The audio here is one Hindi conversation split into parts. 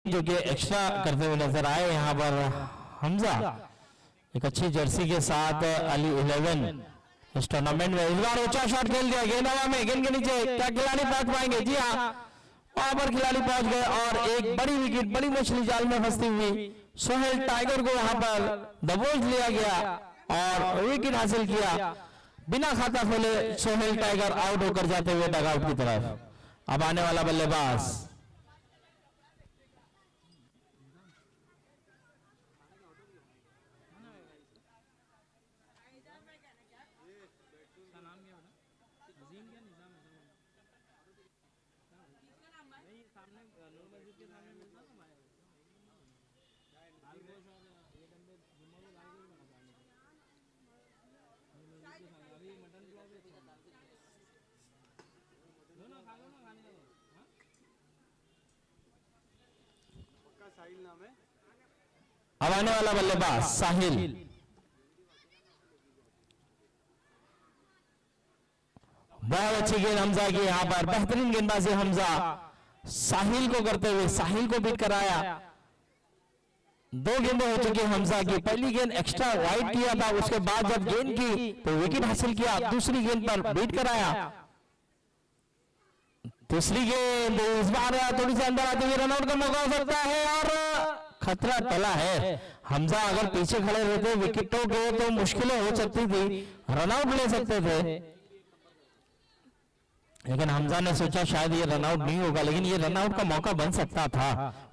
जो कि एक्स्ट्रा करते हुए नजर आए यहाँ पर हमजा एक अच्छी जर्सी के साथ अली 11 इस टूर्नामेंट में। इस बार ऊंचा शॉट खेल दिया, गेंद हवा में, गेंद के नीचे, क्या खिलाड़ी पहुंच पाएंगे? जी हाँ, वहां पर खिलाड़ी पहुंच गए और एक बड़ी विकेट, बड़ी मछली जाल में फंसती हुई सोहेल टाइगर को वहां पर दबोच लिया गया और विकेट हासिल किया। बिना खाता खोले सोहेल टाइगर आउट होकर जाते हुए डगआउट की तरफ। अब आने वाला बल्लेबाज अब आने वाला बल्लेबाज साहिल। बहुत अच्छी गेंद हमजा की, यहाँ पर बेहतरीन गेंदबाजी हमजा साहिल को करते हुए साहिल को बीट कराया। दो गेंदें हो चुकी हमजा की, पहली गेंद एक्स्ट्रा वाइड किया था, उसके बाद जब गेंद की तो विकेट हासिल किया, दूसरी गेंद पर बीट कराया। दूसरी गेंद इस बार थोड़ी सी अंदर आती हुई रनआउट का मौका हो सकता है और खतरा टला है। हमजा अगर पीछे खड़े रहते विकेटों के तो मुश्किलें हो सकती थी, रनआउट ले सकते थे, लेकिन हमजा ने सोचा शायद ये रनआउट नहीं होगा, लेकिन ये रनआउट का मौका बन सकता था।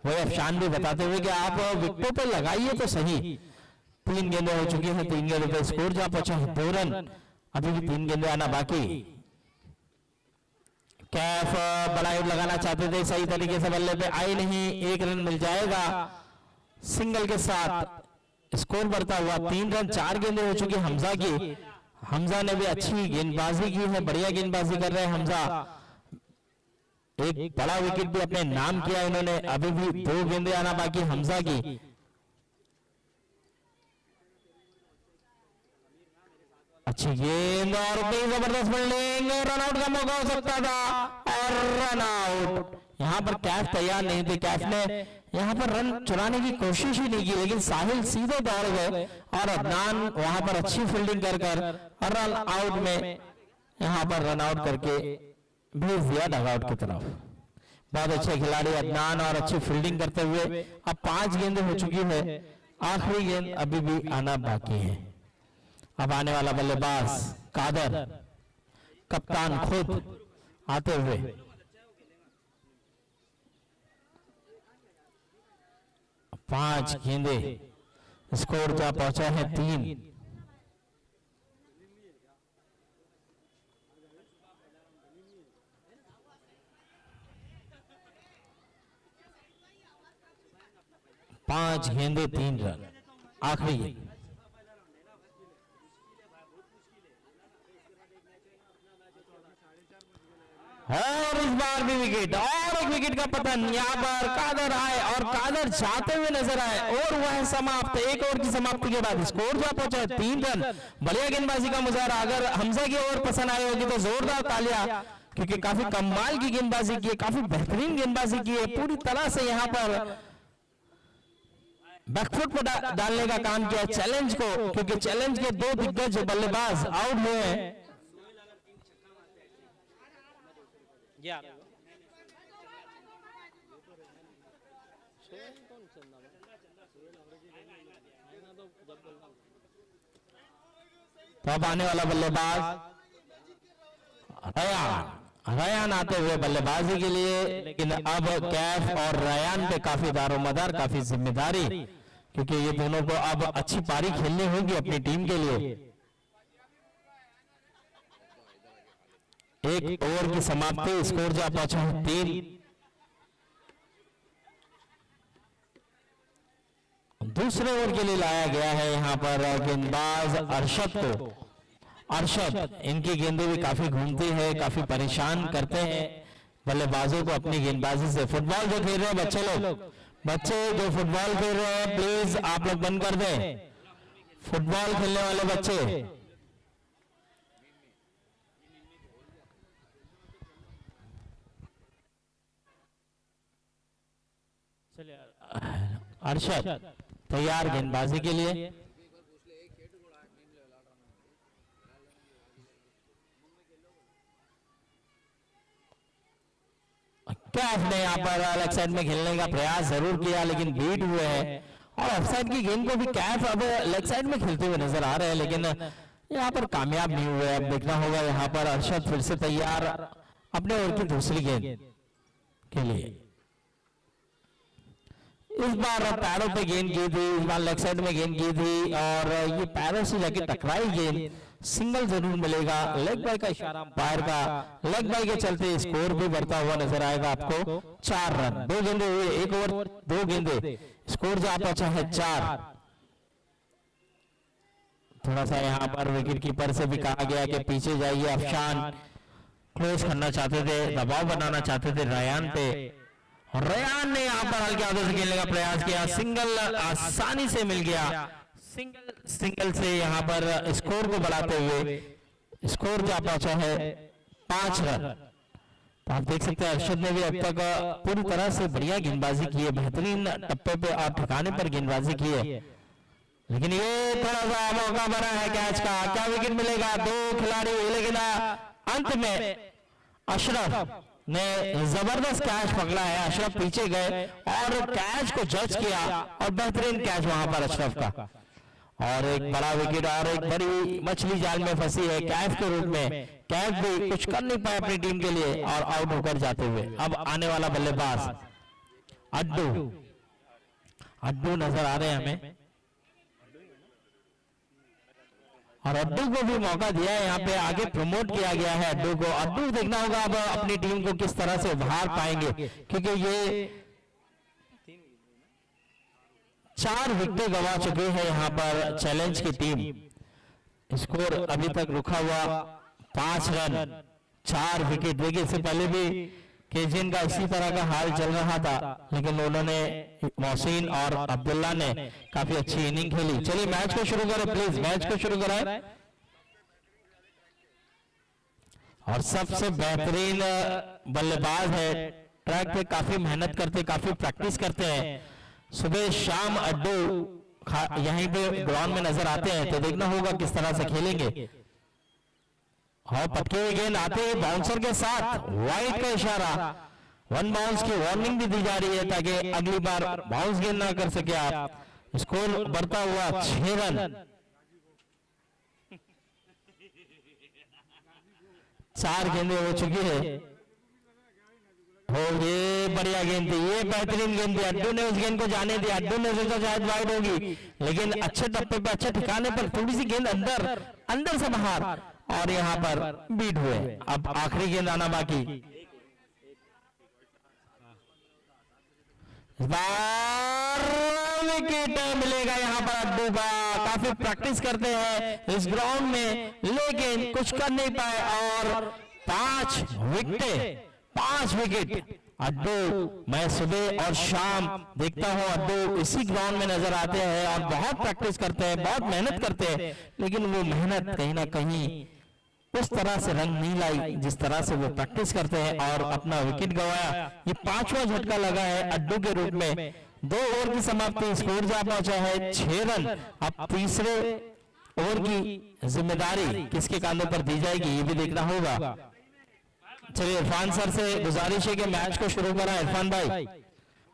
वही अफशान भी बताते हुए कि आप विकेटों पे लगाइए तो सही। 3 गेंदें हो चुकी हैं, 3 गेंदों पे स्कोर जहां पहुंचा है 2 रन, अभी भी 3 गेंदें आना बाकी। कैफ बड़ा हिट लगाना चाहते थे, सही तरीके से बल्ले पे आई नहीं, 1 रन मिल जाएगा सिंगल के साथ। स्कोर बढ़ता हुआ 3 रन, 4 गेंदें हो चुकी हमजा की। हमजा ने भी अच्छी गेंदबाजी की है, बढ़िया गेंदबाजी कर रहे हैं हमजा। एक बड़ा विकेट भी अपने नाम किया इन्होंने, अभी भी 2 गेंदें आना बाकी हमजा की। अच्छी गेंद और जबरदस्त फील्डिंग, रनआउट का मौका हो सकता था और रनआउट। यहाँ पर कैफ तैयार नहीं थे, कैफ ने यहाँ पर रन चुराने की कोशिश ही नहीं की, लेकिन साहिल सीधे दौड़ गए और अदनान वहां पर अच्छी फील्डिंग कर रन आउट में यहाँ पर रन आउट करके भेज दिया डगआउट की तरफ। बहुत अच्छे खिलाड़ी अदनान और अच्छी फील्डिंग करते हुए अब 5 गेंदें हो चुकी है, आखिरी गेंद अभी भी आना बाकी है। अब आने वाला बल्लेबाज कादर, कप्तान खुद आते हुए। पांच गेंदे, स्कोर क्या पहुंचा है 3। पांच गेंदे 3 रन, आखिरी गेंद। और इस बार भी विकेट और एक विकेट का पतन। यहाँ पर कादर आए और कादर जाते हुए नजर आए और वह समाप्त, 1 ओवर की समाप्ति के बाद स्कोर जो पहुंचा है 3 रन। बढ़िया गेंदबाजी का मुजाहरा, अगर हमजा की ओवर पसंद आई होगी तो जोरदार तालियां, क्योंकि काफी कमाल की गेंदबाजी की है, काफी बेहतरीन गेंदबाजी की है, पूरी तरह से यहाँ पर बैकफुट पर डालने का काम किया चैलेंज को, क्योंकि चैलेंज के 2 दिग्गज बल्लेबाज आउट हुए हैं। तो अब आने वाला बल्लेबाज रयान आते हुए बल्लेबाजी के लिए, लेकिन अब कैफ और रयान पे काफी दारोमदार, काफी जिम्मेदारी, क्योंकि ये दोनों को अब अच्छी पारी खेलनी होगी अपनी टीम के लिए। 1 ओवर की समाप्ति, स्कोर जा पहुंचा है 3। दूसरे ओवर के लिए लाया गया है यहाँ पर गेंदबाज अरशद को। अरशद, इनकी गेंदें भी काफी घूमती है, काफी परेशान करते हैं बल्लेबाजों को अपनी गेंदबाजी से। फुटबॉल जो खेल रहे हैं बच्चे लोग, बच्चे जो फुटबॉल खेल रहे हैं, प्लीज आप लोग बंद कर दें, फुटबॉल खेलने वाले बच्चे। चलिए अरशद तैयार गेंदबाजी के लिए। कैफ ने यहाँ पर लेग साइड में खेलने का प्रयास जरूर किया लेकिन बीट हुए हैं और ऑफसाइड की गेंद को भी कैफ अब लेग साइड में खेलते हुए नजर आ रहे हैं लेकिन यहाँ पर कामयाब नहीं हुए। अब देखना होगा यहाँ पर अरशद फिर से तैयार अपने ओवर की दूसरी गेंद के लिए। इस बार पैरों पे गेंद की थी, इस बार लेग साइड में गेंद की थी और ये पैरों से जाके टकराई गेंद, सिंगल जरूर मिलेगा। लेग बाय का इशारा अंपायर का, लेग बाय के चलते स्कोर भी बढ़ता हुआ नजर आएगा आपको। 4 रन, 2 गेंदे हुए, 1 ओवर 2 गेंदे, स्कोर जो आप अच्छा है 4। थोड़ा सा यहाँ पर विकेट कीपर से भी कहा गया कि पीछे जाइए। अफशान क्लोज करना चाहते थे, दबाव बनाना चाहते थे रयान पे, और रयान ने यहाँ पर हल्के हाथों से खेलने का प्रयास किया, सिंगल आसानी से मिल गया। सिंगल से यहाँ पर स्कोर को बढ़ाते हुए स्कोर जो पहुंचा है 5 रन। तो आप देख सकते हैं अरशद ने भी अब तक पूरी तरह से बढ़िया गेंदबाजी की है, बेहतरीन टप्पे पे और ठिकाने पर गेंदबाजी की है। लेकिन ये थोड़ा सा मौका बना है कैच का, क्या विकेट मिलेगा? 2 खिलाड़ी, लेकिन अंत में अशरफ ने जबरदस्त कैच पकड़ा है। अशरफ पीछे गए और कैच को जज किया और बेहतरीन कैच वहां पर अशरफ का, और एक बड़ा विकेट और एक बड़ी मछली जाल में फंसी है कैफ के रूप में। कैफ भी कुछ कर नहीं पाए अपनी टीम के लिए और आउट होकर जाते हुए। अब आने वाला बल्लेबाज अड्डू नजर आ रहे हैं हमें, और अड्डू को भी मौका दिया है, यहाँ पे आगे प्रमोट किया गया है अड्डू को। अड्डू देखना होगा अब अपनी टीम को किस तरह से उभार पाएंगे, क्योंकि ये 4 विकेट गवा चुके हैं यहाँ पर चैलेंज की टीम। स्कोर अभी तक रुका हुआ 5 रन 4 विकेट। देखिए इससे पहले भी केजिन का इसी तरह का हाल चल रहा था, लेकिन उन्होंने मोहसिन और अब्दुल्ला ने काफी अच्छी इनिंग खेली। चलिए मैच को शुरू करें प्लीज, मैच को शुरू कराएं। और सबसे बेहतरीन बल्लेबाज है, ट्रैक पे काफी मेहनत करते, काफी प्रैक्टिस करते हैं। सुबह शाम अड्डू यहीं पे ग्राउंड में नजर आते हैं, तो देखना होगा किस तरह से खेलेंगे। और पटके हुए गेंद आते ही बाउंसर के साथ वाइड का इशारा, 1 बाउंस की वार्निंग भी दी जा रही है ताकि अगली बार बाउंस गेंद ना कर सके आप। स्कोर बढ़ता हुआ 6 रन, 4 गेंदें हो चुकी है। और ये बढ़िया गेंद थी, ये बेहतरीन गेंद थी। अड्डू ने उस गेंद को जाने दिया, अड्डू ने सोचा शायद वाइड होगी, लेकिन अच्छे टप्पे पे, अच्छे ठिकाने पर थोड़ी सी गेंद अंदर से बाहर, और यहाँ पर बीट हुए। अब आखिरी गेंद आना बाकी। विकेट मिलेगा यहाँ पर अड्डू का। काफी प्रैक्टिस करते हैं इस ग्राउंड में, लेकिन कुछ कर नहीं पाए और 5 विकेट। अड्डू मैं सुबह और शाम देखता हूं, अड्डू इसी ग्राउंड में नजर आते हैं और बहुत प्रैक्टिस करते हैं, बहुत मेहनत करते हैं, लेकिन वो मेहनत कहीं ना कहीं उस तरह से रंग नहीं लाई जिस तरह से वो प्रैक्टिस करते हैं, और अपना विकेट गंवाया। ये 5वां झटका लगा है अड्डू के रूप में। 2 ओवर की समाप्ति, स्कोर जा पहुंचा है 6 रन। अब तीसरे ओवर की जिम्मेदारी किसके कांधों पर दी जाएगी ये भी देखना होगा। चलिए इरफान सर से गुजारिश है कि मैच को शुरू कराएं। इरफान भाई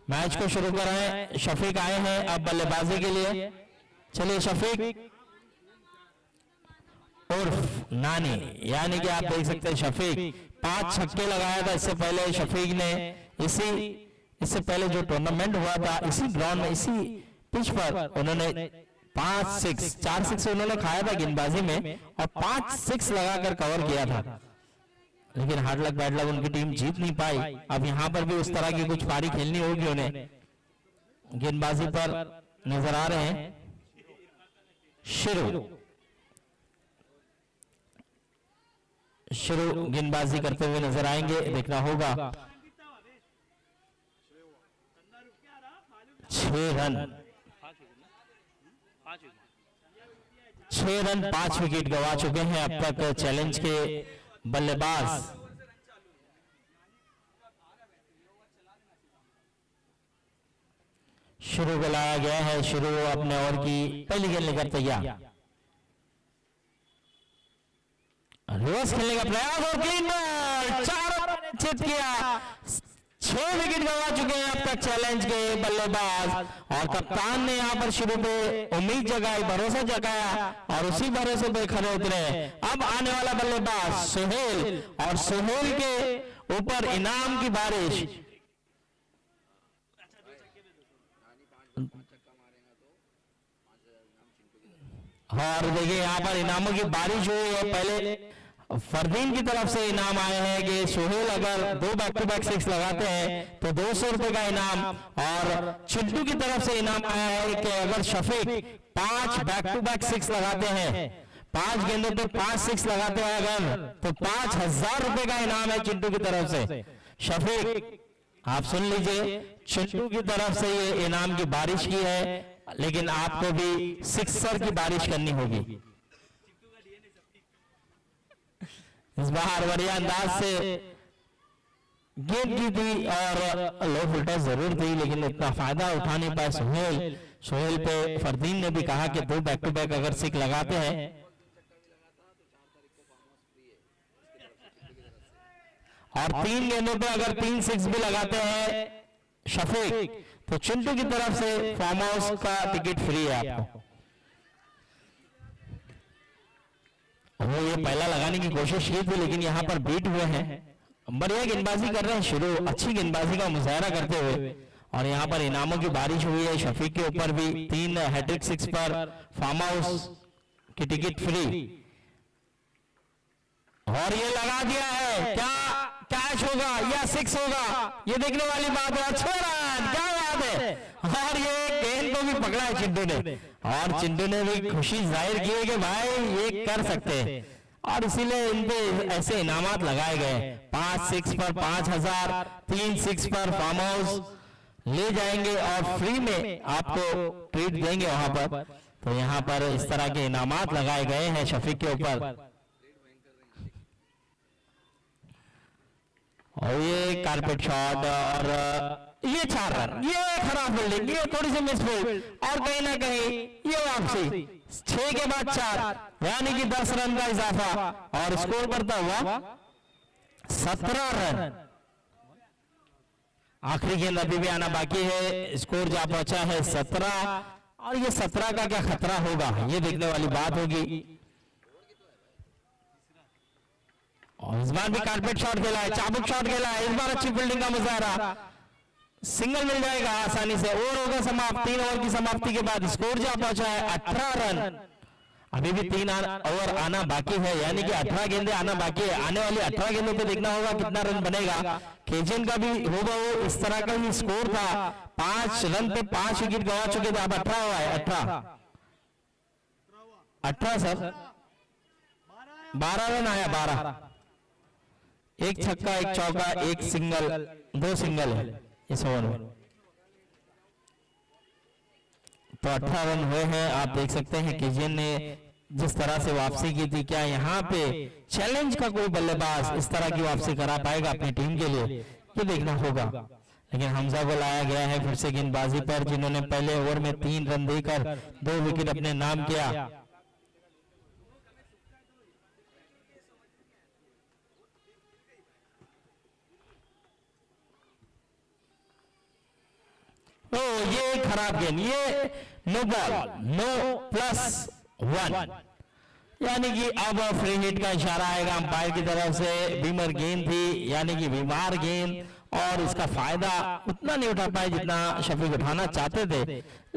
मैच को शुरू कराएं। शफीक आए हैं अब बल्लेबाजी के लिए। चलिए शफीक उर्फ नानी, यानी कि आप देख सकते हैं शफीक 5 छक्के लगाया था इससे पहले। शफीक ने इससे पहले जो टूर्नामेंट हुआ था इसी ग्राउंड में, इसी पिच पर उन्होंने 4 सिक्स उन्होंने खाया था गेंदबाजी में, और 5 सिक्स लगाकर कवर किया था, लेकिन हार्ड लक बैड लक उनकी टीम जीत नहीं पाई। अब यहाँ पर भी उस तरह की कुछ पारी खेलनी होगी उन्हें। गेंदबाजी पर नजर आ रहे हैं शुरू गेंदबाजी करते हुए नजर आएंगे, देखना होगा। 6 रन 5 विकेट गवा चुके हैं अब तक चैलेंज के बल्लेबाज। शुरू को लाया गया है। शुरू अपने ओवर की पहली गेंद लेकर तैयार, रिवर्स खेलने का प्रयास और क्लीन बॉल, चारों चित किया। 6 विकेट गंवा चुके हैं अब तक चैलेंज के बल्लेबाज, और कप्तान ने यहाँ पर शुरू पे उम्मीद जगाई, भरोसा जगाया और उसी भरोसे पे खड़े उतरे। अब आने वाला बल्लेबाज सोहेल, और सोहेल के ऊपर इनाम की बारिश। और देखिए यहाँ पर इनामों की बारिश हुई है। पहले फरदीन की तरफ से इनाम आए हैं कि सोहेल अगर 2 बैक टू बैक 6 लगाते हैं तो 200 रुपए का इनाम, और चिंटू की तरफ से इनाम आया है कि अगर शफीक 5 बैक टू बैक 6 लगाते हैं, 5 गेंदों पे 5 6 लगाते हैं अगर, तो 5000 रुपए का इनाम है चिंटू की तरफ से। शफीक आप सुन लीजिए, चिंटू की तरफ से ये इनाम की बारिश की है, लेकिन आपको भी सिक्सर की बारिश करनी होगी। इस बार बढ़िया अंदाज से गेंद की थी और लो फुल्टर जरूर थी, लेकिन इतना फायदा उठा नहीं पाए सोहेल। सोहेल पे फरदीन ने भी कहा कि 2 बैक टू बैक अगर 6 लगाते हैं, और 3 गेंदों पे अगर 3 6 भी लगाते हैं शफीक, तो चिंटू की तरफ से फार्म हाउस का टिकट फ्री है आपको। वो ये पहला लगाने की कोशिश की थी, लेकिन यहाँ पर बीट हुए हैं। बढ़िया गेंदबाजी कर रहे हैं शुरू, अच्छी गेंदबाजी का मुजाहरा करते हुए, और यहाँ पर इनामों की बारिश हुई है। शफीक के ऊपर भी 3 हैट्रिक 6 पर फार्म हाउस की टिकट फ्री, और ये लगा दिया है। क्या कैच होगा या 6 होगा, ये देखने वाली बात है। अच्छा रन, क्या बात है। और ये गेंद को भी पकड़ा है चिंटू ने, और चिंटू ने भी खुशी जाहिर की है कि भाई ये कर सकते हैं, और इसीलिए इन पे ऐसे इनामात लगाए गए। 5 6 पर 5000, 3 6 पर फार्म हाउस ले जाएंगे और फ्री में आपको ट्रीट देंगे वहां पर। तो यहाँ पर इस तरह के इनामात लगाए गए हैं शफीक के ऊपर। और ये कारपेट शॉट, और ये 4 रन, ये खराब फील्डिंग, ये थोड़ी सी मिसफील्ड, और कहीं ना कहीं ये वापसी। 6 के बाद 4, यानी कि 10 रन का इजाफा, और स्कोर करता हुआ 17 रन। आखिरी गेंद अभी भी आना बाकी है, स्कोर जा पहुंचा है 17, और ये 17 का क्या खतरा होगा, ये देखने वाली बात होगी। और इस बार भी कारपेट शॉट खेला है, चाबुक शॉट खेला है, इस बार अच्छी फील्डिंग का मुजाहरा। सिंगल मिल जाएगा आसानी से, ओवर होगा समाप्त। 3 ओवर की समाप्ति के बाद स्कोर जा पहुंचा है 18 रन। अभी भी 3 ओवर आना बाकी है, यानी कि 18 गेंदें आना बाकी है। आने वाली 18 गेंदों पे देखना होगा कितना रन बनेगा। केजन का भी होगा वो इस तरह का ही स्कोर था, 5 रन पे 5 विकेट गंवा चुके थे, अब 18 हुआ है। 18 सर, 12 रन आया, 12, 1 छक्का 1 चौका 1 सिंगल, 2 सिंगल है इस ओवर में। तो 18 रन हुए हैं। आप देख सकते हैं केजन ने जिस तरह से वापसी की थी, क्या यहाँ पे चैलेंज का कोई बल्लेबाज इस तरह की वापसी करा पाएगा अपनी टीम के लिए, ये देखना होगा। लेकिन हमजा को लाया गया है फिर से गेंदबाजी पर, जिन्होंने पहले ओवर में 3 रन देकर 2 विकेट अपने नाम किया। तो ये खराब गेंद, ये नो बॉल, नो +1, यानी कि अब फ्री हिट का इशारा आएगा अंपायर की तरफ से। बीमर गेंद थी, यानी कि बीमार गेंद, और इसका फायदा उतना नहीं उठा पाए जितना शफीक उठाना चाहते थे।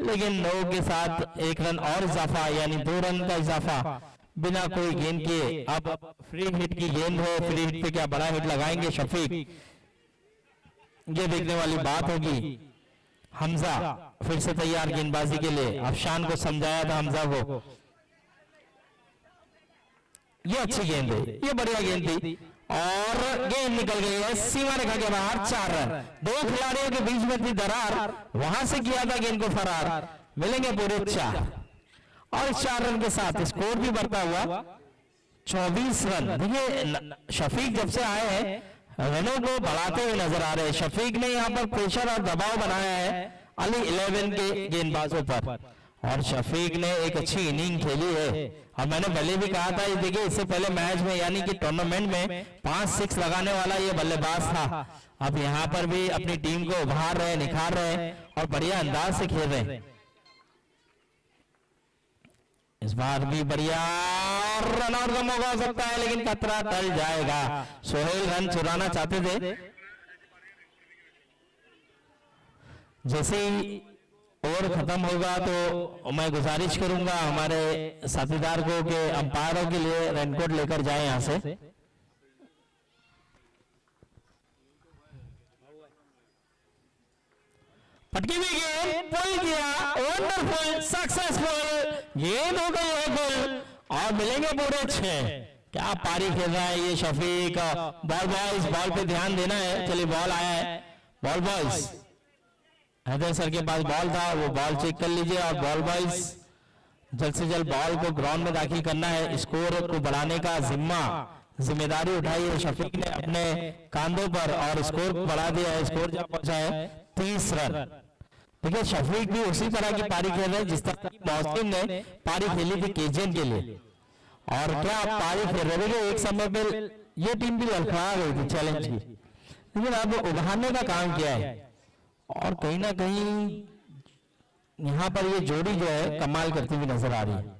लेकिन 9 के साथ 1 रन और इजाफा, यानी 2 रन का इजाफा बिना कोई गेंद के। अब फ्री हिट की गेंद है, फ्री हिट पे क्या बड़ा हिट लगाएंगे शफीक, ये देखने वाली बात होगी। हमजा फिर से तैयार गेंदबाजी के लिए, अफशान को समझाया था हमजा को। ये अच्छी गेंद है, ये बढ़िया गेंद थी, और गेंद निकल गई है सीमा रेखा के बाहर। 4 रन, 2 खिलाड़ियों के बीच में थी दरार, वहां से किया था गेंद को फरार। मिलेंगे पूरे 4, और इस 4 रन के साथ स्कोर भी बढ़ता हुआ 24 रन। देखिए शफीक जब से आए हैं रनों को बढ़ाते हुए नजर आ रहे हैं। शफीक ने यहाँ पर प्रेशर और दबाव बनाया है, अली 11 के गेंदबाजों पर। और शफीक ने एक अच्छी इनिंग खेली है। और मैंने पहले भी कहा था, ये देखिए इससे पहले मैच में यानी कि टूर्नामेंट में 5-6 लगाने वाला ये बल्लेबाज था। अब यहाँ पर भी अपनी टीम को उभार रहे, निखार रहे और बढ़िया अंदाज से खेल रहे। इस बार भी बढ़िया रनआउट का मौका हो सकता है, लेकिन खतरा टल जाएगा। सोहेल रन चुराना चाहते थे। जैसे ही ओवर खत्म होगा तो मैं गुजारिश करूंगा हमारे साथीदार को कि अंपायरों के लिए रेनकोट लेकर जाएं यहां से। पटकी भी गेंद पुल किया, वंडरफुल, सक्सेसफुल, गेंद हो गई है गोल और मिलेंगे पूरे 6। क्या पारी खेल रहा है ये शफीक। बॉल बॉयज, बॉल पे ध्यान देना है। चलिए बॉल आया है, बॉल बॉयज हैदर सर के पास बॉल था, वो बॉल चेक कर लीजिए। और बॉल बॉयज जल्द से जल्द बॉल को ग्राउंड में दाखिल करना है। स्कोर को बढ़ाने का जिम्मेदारी उठाई है शफीक ने अपने कांधों पर और स्कोर को बढ़ा दिया है। स्कोर जब पहुंचा है 30 रन। देखिए शफीक भी उसी तरह की पारी खेल रहे हैं जिस तरह की मौसम ने पारी खेली थी केजेन के लिए। और क्या पारी खेल रहे थे, एक समय पे ये टीम भी लड़खड़ा गई थी चैलेंज की, लेकिन अब उभारने का काम किया है। और कहीं ना कहीं यहां पर ये जोड़ी जो है कमाल करती हुई नजर आ रही है।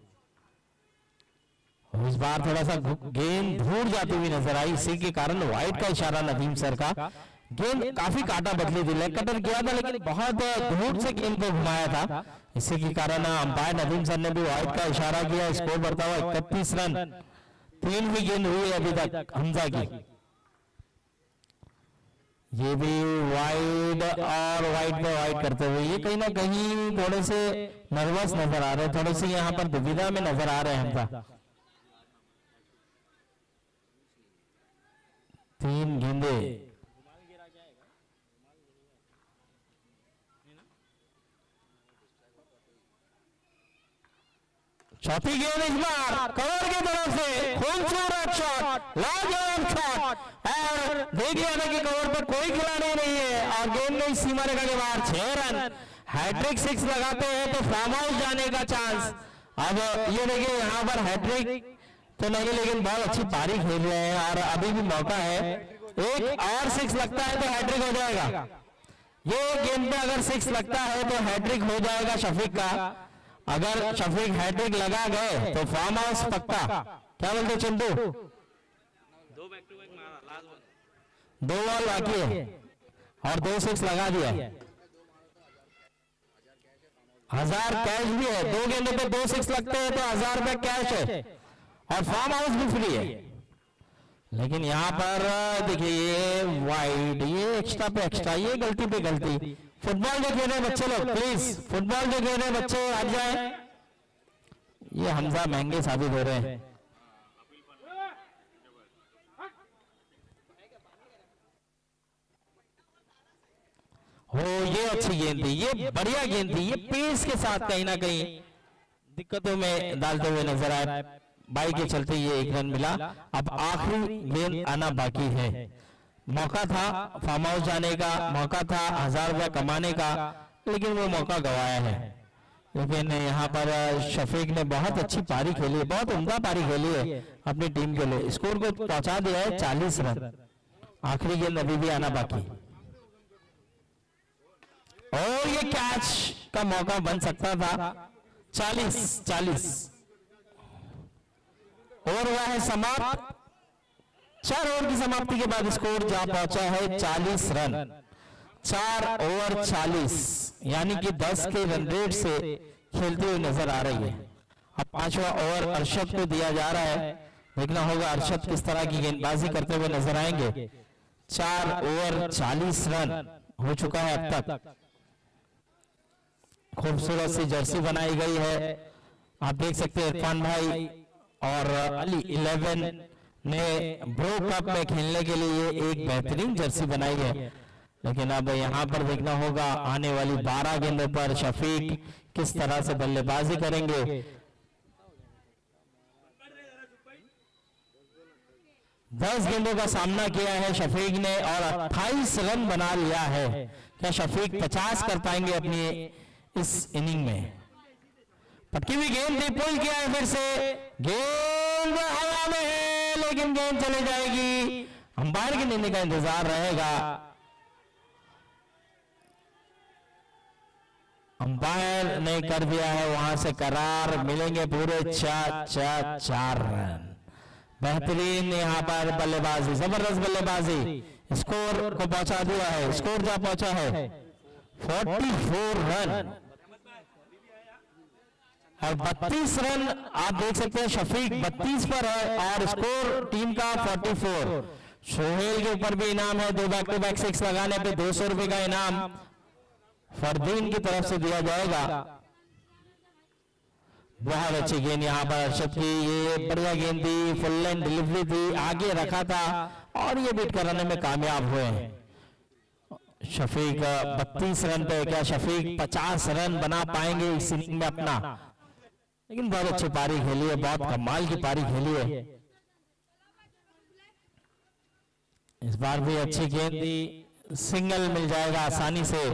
और इस बार थोड़ा सा गेंद धूल जाती हुई नजर आई, इसी के कारण वाइड का इशारा नदीम सर का। गेंद काफी काटा बदली थी, लेग कटर किया था लेकिन बहुत दूर से गेंद को घुमाया था, इसी के कारण अंपायर नदीम सर ने भी वाइड का इशारा किया। स्कोर बढ़ता हुआ 31 रन। 3 भी गेंद हुई है अभी तक हमजा की। ये भी वाइड और वाइड पे वाइड करते हुए ये कहीं ना कहीं थोड़े से नर्वस नजर आ रहे हैं, थोड़े से यहाँ पर दुविधा में नजर आ रहे हैं हमजा। 3 गेंदे। चौथी गेंद इस बार कवर की तरफ से खूबसूरत शॉट, लाजवाब शॉट। और देखिए ना कि कवर पर कोई खिलाड़ी नहीं है और गेंद में सीमा रेखा के बाहर 6 रन। हैट्रिक 6 लगाते हैं तो फार्म हाउस जाने का चांस। अब ये देखिए यहाँ पर हैट्रिक तो नहीं, लेकिन बहुत अच्छी पारी खेल रहे हैं और अभी भी मौका है। एक और 6 लगता है तो हैट्रिक हो जाएगा। ये गेंद पे अगर 6 लगता है तो हैट्रिक हो जाएगा शफीक का। अगर शफीक हैट्रिक लगा गए तो फार्म हाउस पक्का। क्या बोलते चिंटू? 2 बैक टू बैक मारा, लास्ट बॉल 2 बॉल बाकी है और 2 6 लगा दिया। 1000 कैश भी है। 2 गेंदों पे 2 6 लगते हैं तो 1000 रुपए कैश है और फार्म हाउस भी फ्री है। लेकिन यहाँ पर देखिए ये वाइड, ये एक्स्ट्रा पे एक्स्ट्रा, ये गलती पे गलती। फुटबॉल जो खेल रहे बच्चे लोग प्लीज, फुटबॉल जो खेल रहे बच्चे हट जाए। ये हमजा महंगे साबित हो रहे हैं। हो ये अच्छी गेंद थी, ये बढ़िया गेंद थी। ये पेस के साथ कहीं ना कहीं दिक्कतों में डालते हुए नजर आए। बाई के चलते ये 1 रन मिला। अब आखिरी गेंद आना बाकी है। मौका था फार्म हाउस जाने का, मौका था 1000 रुपया कमाने का, लेकिन वो मौका गवाया है। लेकिन यहाँ पर शफीक ने बहुत अच्छी पारी खेली है, बहुत उम्दा पारी खेली है अपनी टीम के लिए। स्कोर को पहुंचा दिया है 40 रन। आखिरी गेंद अभी भी आना बाकी। और ये कैच का मौका बन सकता था। 40 ओवर हुआ है समाप्त। 4 ओवर की समाप्ति के बाद स्कोर जा पहुंचा है 40 रन। 4 ओवर 40 यानी कि 10 के रन रेट से खेलते हुए नजर आ रही है। अब 5वां ओवर अरशद को दिया जा रहा है। देखना होगा अरशद किस तरह की गेंदबाजी करते हुए नजर आएंगे। 4 ओवर 40 रन हो चुका है अब तक। खूबसूरत सी जर्सी बनाई गई है, आप देख सकते हैं। इरफान भाई और अली 11 ने ब्रो कप में खेलने के लिए एक बेहतरीन जर्सी बनाई है। लेकिन अब यहाँ पर देखना होगा आने वाली 12 गेंदों पर शफीक किस तरह से बल्लेबाजी करेंगे। 10 गेंदों का सामना किया है शफीक ने और 28 रन बना लिया है। क्या शफीक 50 कर पाएंगे अपनी इस इनिंग में? पटकी हुई गेंद थी, पुल किया है फिर से, गेंद हवा में है लेकिन गेंद चली जाएगी। अंपायर की निर्णय का इंतजार रहेगा। अंपायर ने कर दिया है वहां से करार, मिलेंगे पूरे 4 रन। बेहतरीन यहाँ पर बल्लेबाजी, जबरदस्त बल्लेबाजी, स्कोर को पहुंचा दिया है। स्कोर क्या पहुंचा है 44 रन और 32 रन आप देख सकते हैं। शफीक 32 पर है और स्कोर टीम का 44। सोहेल के ऊपर भी इनाम है, 2 बैक टू बैक 6 लगाने पे 200 रुपए का इनाम फरदीन की तरफ से दिया जाएगा। बहुत अच्छी गेंद यहाँ पर अर्शद की, ये बढ़िया गेंद थी, फुल लाइन डिलीवरी थी, आगे रखा था और ये बीट कराने में कामयाब हुए। शफीक 32 रन पे, क्या शफीक 50 रन बना पाएंगे इस इनिंग में अपना? लेकिन बहुत अच्छी पारी खेली है, बहुत कमाल की पारी खेली है। इस बार भी अच्छी गेंद थी, सिंगल मिल जाएगा आसानी से।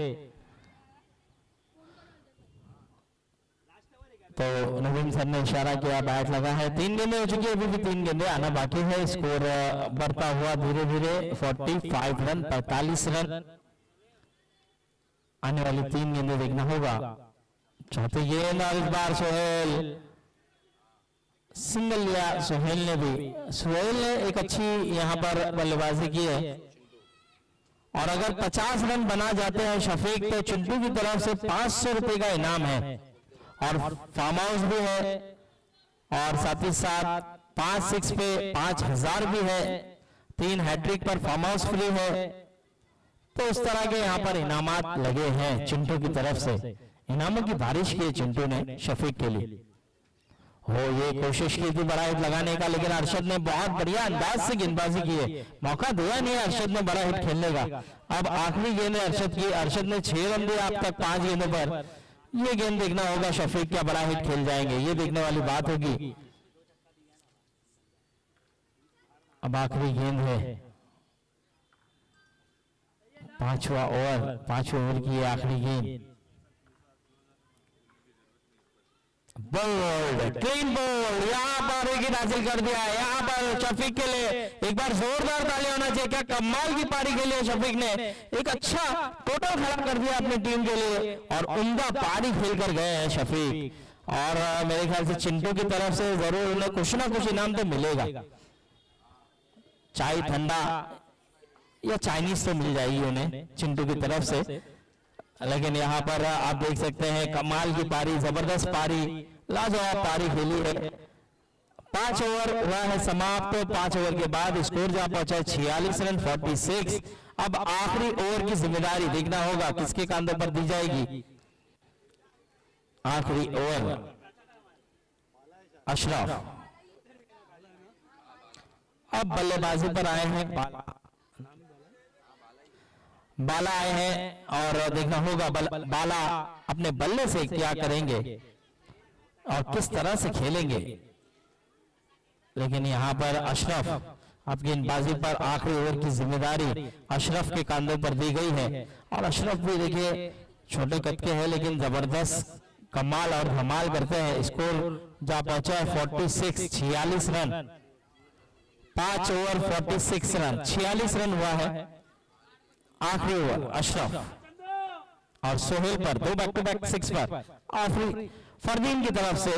तो नवीन सर ने इशारा किया, बैट लगा है, 3 गेंदें हो चुकी है, अभी भी 3 गेंदें आना बाकी है। स्कोर बढ़ता हुआ धीरे धीरे 45 रन 45 रन, आने वाली 3 गेंदें देखना होगा। चौथी गेंद और इस बार सोहेल सिंगल लिया, सोहेल ने भी, सोहेल ने एक अच्छी यहाँ पर बल्लेबाजी की है। और अगर 50 रन बना जाते हैं शफीक तो चिंटू की तरफ से 500 रुपए का इनाम है और फार्म हाउस भी है और साथ ही साथ 5-6 पे 5000 भी है, 3 हैट्रिक पर फार्म हाउस फ्री है। तो उस तरह के यहाँ पर इनामात लगे हैं चिंटू की तरफ से। इनामों की बारिश की चिंटू ने शफीक के लिए। हो ये कोशिश की थी बड़ा हिट लगाने का, लेकिन अरशद ने बहुत बढ़िया अंदाज से गेंदबाजी की है, मौका दिया नहीं है अरशद ने बड़ा हिट खेलने का। अब आखिरी गेंद है अरशद की, अरशद ने 6 रन दिए अब तक 5 गेंदों पर। ये गेंद देखना होगा शफीक क्या बड़ा हिट खेल जाएंगे, ये देखने वाली बात होगी। अब आखिरी गेंद है, 5वां ओवर, 5वें ओवर की आखिरी गेंद। बोल्ड, क्लीन बोल्ड, यहाँ पर विकेट हासिल कर दिया है। यहाँ पर शफीक के लिए एक बार जोरदार ताली होना चाहिए, क्या कमाल की पारी खेली है शफीक ने, एक अच्छा टोटल खड़ा कर दिया अपनी टीम के लिए और उम्दा पारी खेल कर गए हैं शफीक। और मेरे ख्याल से चिंटू की तरफ से जरूर उन्हें कुछ ना कुछ इनाम तो मिलेगा, चाय ठंडा या चाइनीज तो मिल जाएगी उन्हें चिंटू की तरफ से। लेकिन यहाँ पर आप देख सकते हैं कमाल की पारी, जबरदस्त पारी, लाजवाब पारी खेली है। 5 ओवर हुआ है समाप्त, 5 ओवर के बाद स्कोर जहां पहुंचा 46 रन 46। अब आखिरी ओवर की जिम्मेदारी देखना होगा किसके कंधे पर दी जाएगी। आखिरी ओवर अशरफ अब बल्लेबाजी पर आए हैं, बाला आए हैं और देखना होगा बाला अपने बल्ले से क्या करेंगे और किस तरह से खेलेंगे। लेकिन यहाँ पर अशरफ अब गेंदबाजी पर आखिरी ओवर की जिम्मेदारी अशरफ के कंधों पर दी गई है। और अशरफ भी देखिए छोटे कद के हैं लेकिन जबरदस्त कमाल और धमाल करते हैं। स्कोर जहां पहुंचा है 46 रन, 5 ओवर 46 रन, 46 रन हुआ है। आखिरी ओवर अशरफ और सोहेल पर 2 बैक टू बैक 6 पर आखिरी फरदीन की तरफ से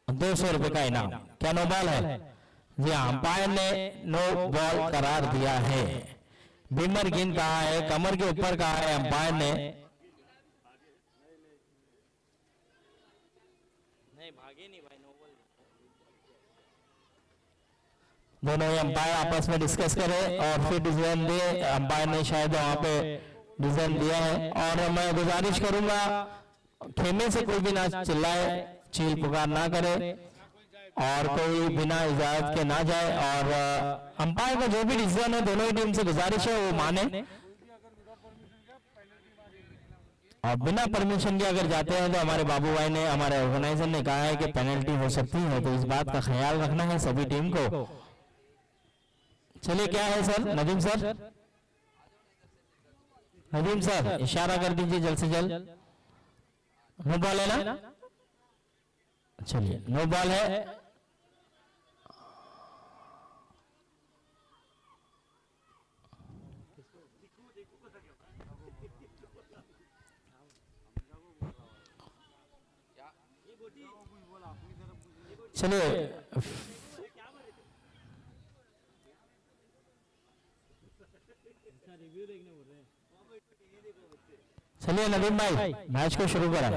200 रुपए का इनाम। क्या नो बॉल है? जी अंपायर ने नो बॉल करार दिया है। बीमर गेंद कहा है, कमर के ऊपर कहा है अंपायर ने। नहीं भागे नहीं भाई, नो बॉल। दोनों ही अंपायर आपस में डिस्कस करें और फिर डिसीजन दे। अंपायर ने शायद वहां पे डिसीजन दिया है। और मैं गुजारिश करूंगा खेमे से कोई भी ना चिल्लाए, चील पुकार ना करे और कोई बिना इजाजत के ना जाए। और अंपायर का जो भी डिसीजन है दोनों ही टीम से गुजारिश है वो माने। और बिना परमिशन के अगर जाते हैं तो हमारे बाबू भाई ने, हमारे ऑर्गेनाइजर ने कहा है कि पेनल्टी हो सकती है, तो इस बात का ख्याल रखना है सभी टीम को। चलिए क्या है sir, Nadeem sir? Nadeem sir इशारा कर दीजिए जल्द से जल्द। नो बॉल है ना? चलिए नो बॉल है। चलिए चलिए नदीम भाई मैच को शुरू करा।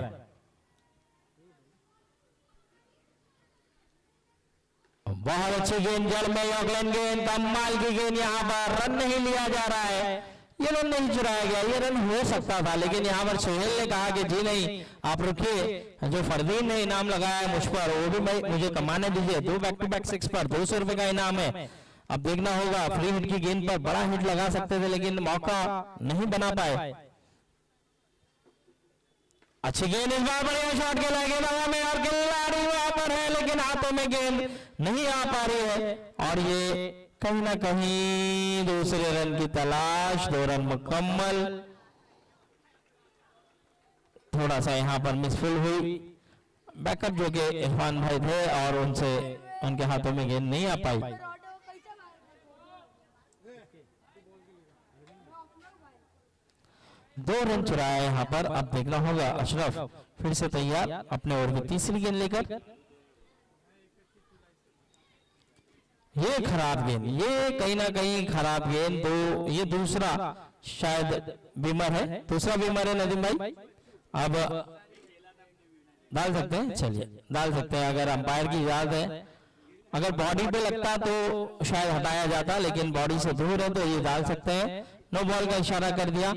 बहुत अच्छी गेंद जड़ में यॉर्कलैंड गेंद, कमाल की गेंद, यहाँ पर रन नहीं लिया जा रहा है, ये रन नहीं चुराया गया, ये रन हो सकता था लेकिन यहाँ पर सोहेल ने कहा कि जी नहीं आप रुकिए, जो फरदीन ने इनाम लगाया है मुझ पर वो भी मुझे कमाने दीजिए। 2 बैक टू बैक 6 पर 200 रुपए का इनाम है। अब देखना होगा, फ्री हिट की गेंद पर बड़ा हिट लगा सकते थे लेकिन मौका नहीं बना पाए। अच्छी गेंद, इस बार बढ़िया शॉट खेला, गेंद हवा में और खिलाड़ी वहां पर है लेकिन हाथों में गेंद नहीं आ पा रही है और ये कहीं ना कहीं दूसरे रन की तलाश, 2 रन मुकम्मल। थोड़ा सा यहाँ पर मिसफिल हुई, बैकअप जो कि इरफान भाई थे और उनसे उनके हाथों में गेंद नहीं आ पाई। 2 रन चुराया यहाँ पर। अब देखना होगा, अशरफ फिर से तैयार अपने ओवर की तीसरी गेंद लेकर। ये खराब गेंद, ये कहीं ना कहीं खराब गेंद। ये दूसरा शायद बीमर है, दूसरा बीमर है नदीम भाई। अब डाल सकते हैं, चलिए डाल सकते हैं अगर अंपायर की इजाजत है। अगर बॉडी पे लगता तो शायद हटाया जाता लेकिन बॉडी से दूर है तो ये डाल सकते हैं। नो बॉल का इशारा कर दिया,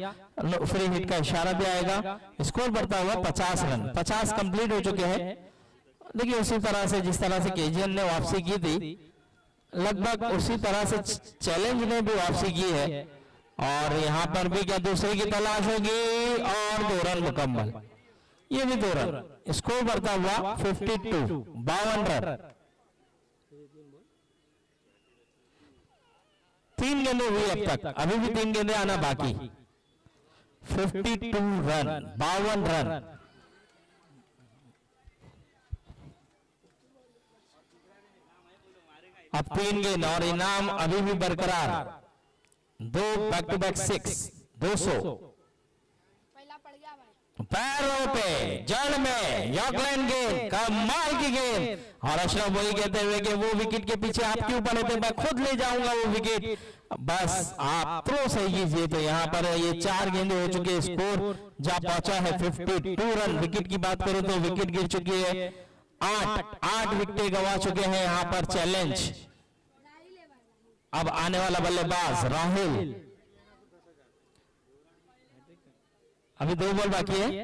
फ्री हिट का इशारा भी आएगा। स्कोर बढ़ता हुआ 50 रन, 50 कंप्लीट हो चुके हैं। देखिए उसी तरह से जिस तरह से केजीएन ने वापसी की थी, लगभग उसी तरह से चैलेंज ने भी वापसी की है और यहाँ पर भी क्या दूसरे की तलाश होगी और 2 रन मुकम्मल, ये भी 2 रन। स्कोर बढ़ता हुआ 52, 52 रन। 3 गेंदें हुई अब तक, अभी भी 3 गेंदें आना बाकी। 52 रन, 52 रन। अब 3 गेंद और इनाम अभी भी बरकरार। 2 बैक टू बैक 6, 200। पैरों पे जड़ में यॉर्कलैंड गेंद, कमाल की गेंद और अशरफ वही कहते हुए कि वो विकेट के पीछे आप क्यों पड़े थे, मैं खुद ले जाऊंगा वो विकेट, बस आप थ्रो सही कीजिए। तो यहाँ पर ये 4 गेंदें हो चुके, स्कोर जा पहुंचा है 52 रन। विकेट की बात करूं तो विकेट गिर चुकी है, 8 विकेट गंवा चुके हैं यहाँ पर चैलेंज। अब आने वाला बल्लेबाज राहुल, अभी 2 बॉल बाकी है।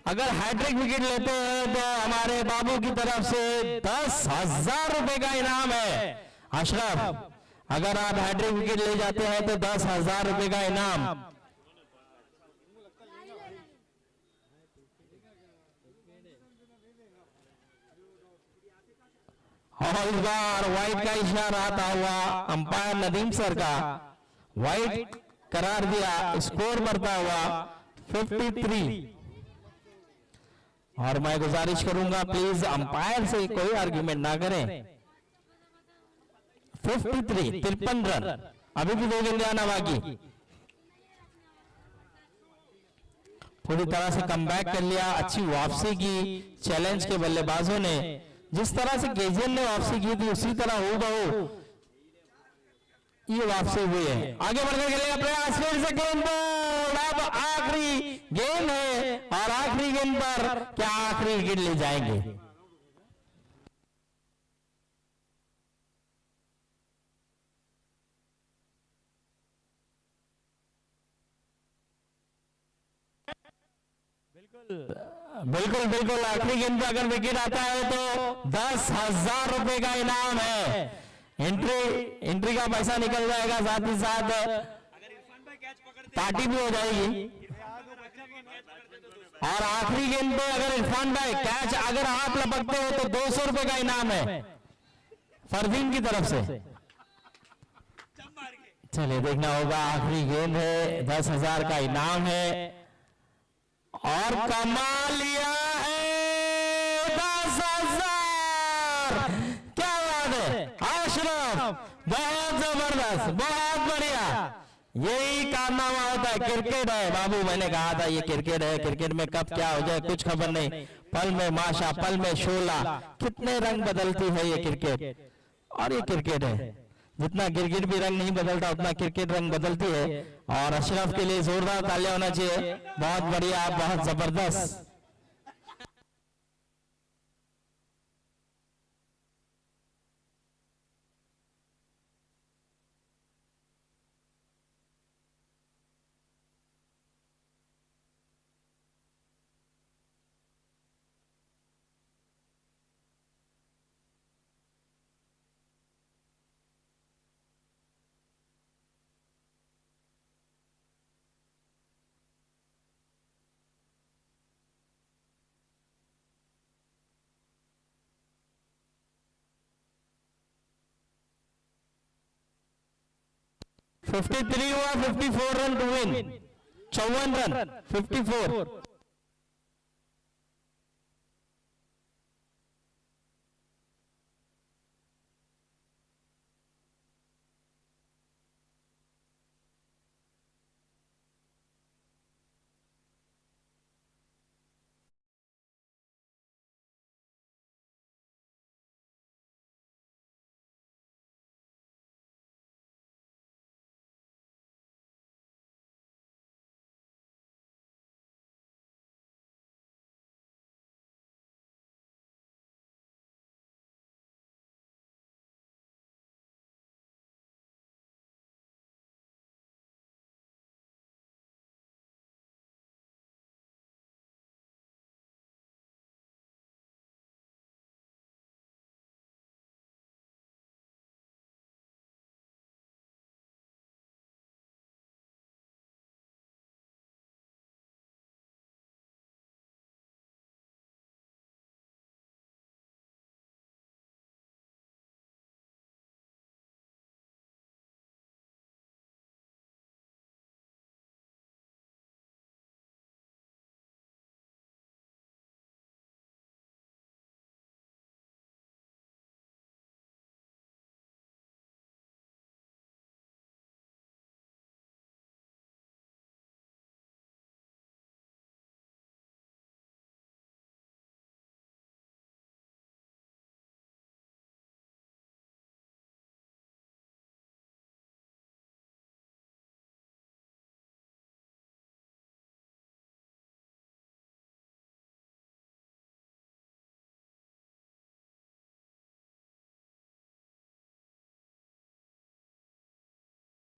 अगर हैट्रिक विकेट लेते हैं तो हमारे बाबू की तरफ से 10,000 रुपए का इनाम है। अशरफ अगर आप हैट्रिक विकेट ले जाते हैं तो 10,000 रुपए का इनाम। और इस बार वाइड का इशारा आता हुआ अंपायर नदीम सर का, वाइड करार दिया। स्कोर बढ़ता हुआ 53 और मैं गुजारिश करूंगा प्लीज अंपायर से कोई आर्ग्यूमेंट ना करें। 53, 53 रन, अभी भी 2 गेंदें आना बाकी। पूरी तरह से कमबैक कर लिया, अच्छी वापसी की चैलेंज के बल्लेबाजों ने। जिस तरह से केजीएन ने वापसी की थी उसी तरह हो ये वापसी हुई है। आगे बढ़कर खेलेगा प्रयास, फिर से गेंद बॉल। अब आखिरी गेंद है और आखिरी गेंद पर क्या आखिरी विकेट ले जाएंगे। बिल्कुल बिल्कुल आखिरी गेंद पे अगर विकेट आता है तो 10,000 रुपए का इनाम है। एंट्री का पैसा निकल जाएगा, साथ ही साथ पार्टी भी हो जाएगी। और आखिरी गेंद पे अगर इरफान भाई कैच अगर आप लपकते हो तो 200 रुपए का इनाम है फरदीन की तरफ से। चलिए देखना होगा, आखिरी गेंद है, 10,000 का इनाम है और कमा लिया है 10,000। क्या बात है अशरफ, बहुत जबरदस्त, बहुत बढ़िया। यही कारनामा होता है, क्रिकेट है बाबू। मैंने कहा था ये क्रिकेट है, क्रिकेट में कब क्या हो जाए कुछ खबर नहीं। पल में माशा, पल में शोला, कितने रंग बदलती है ये क्रिकेट। और ये क्रिकेट है, जितना क्रिकेट भी रंग नहीं बदलता उतना क्रिकेट रंग बदलती है। और अशरफ के लिए जोरदार तालियां होना चाहिए, बहुत बढ़िया, बहुत जबरदस्त। फिफ्टी 53 हुआ, 54 रन टू विन, 54 रन, 54।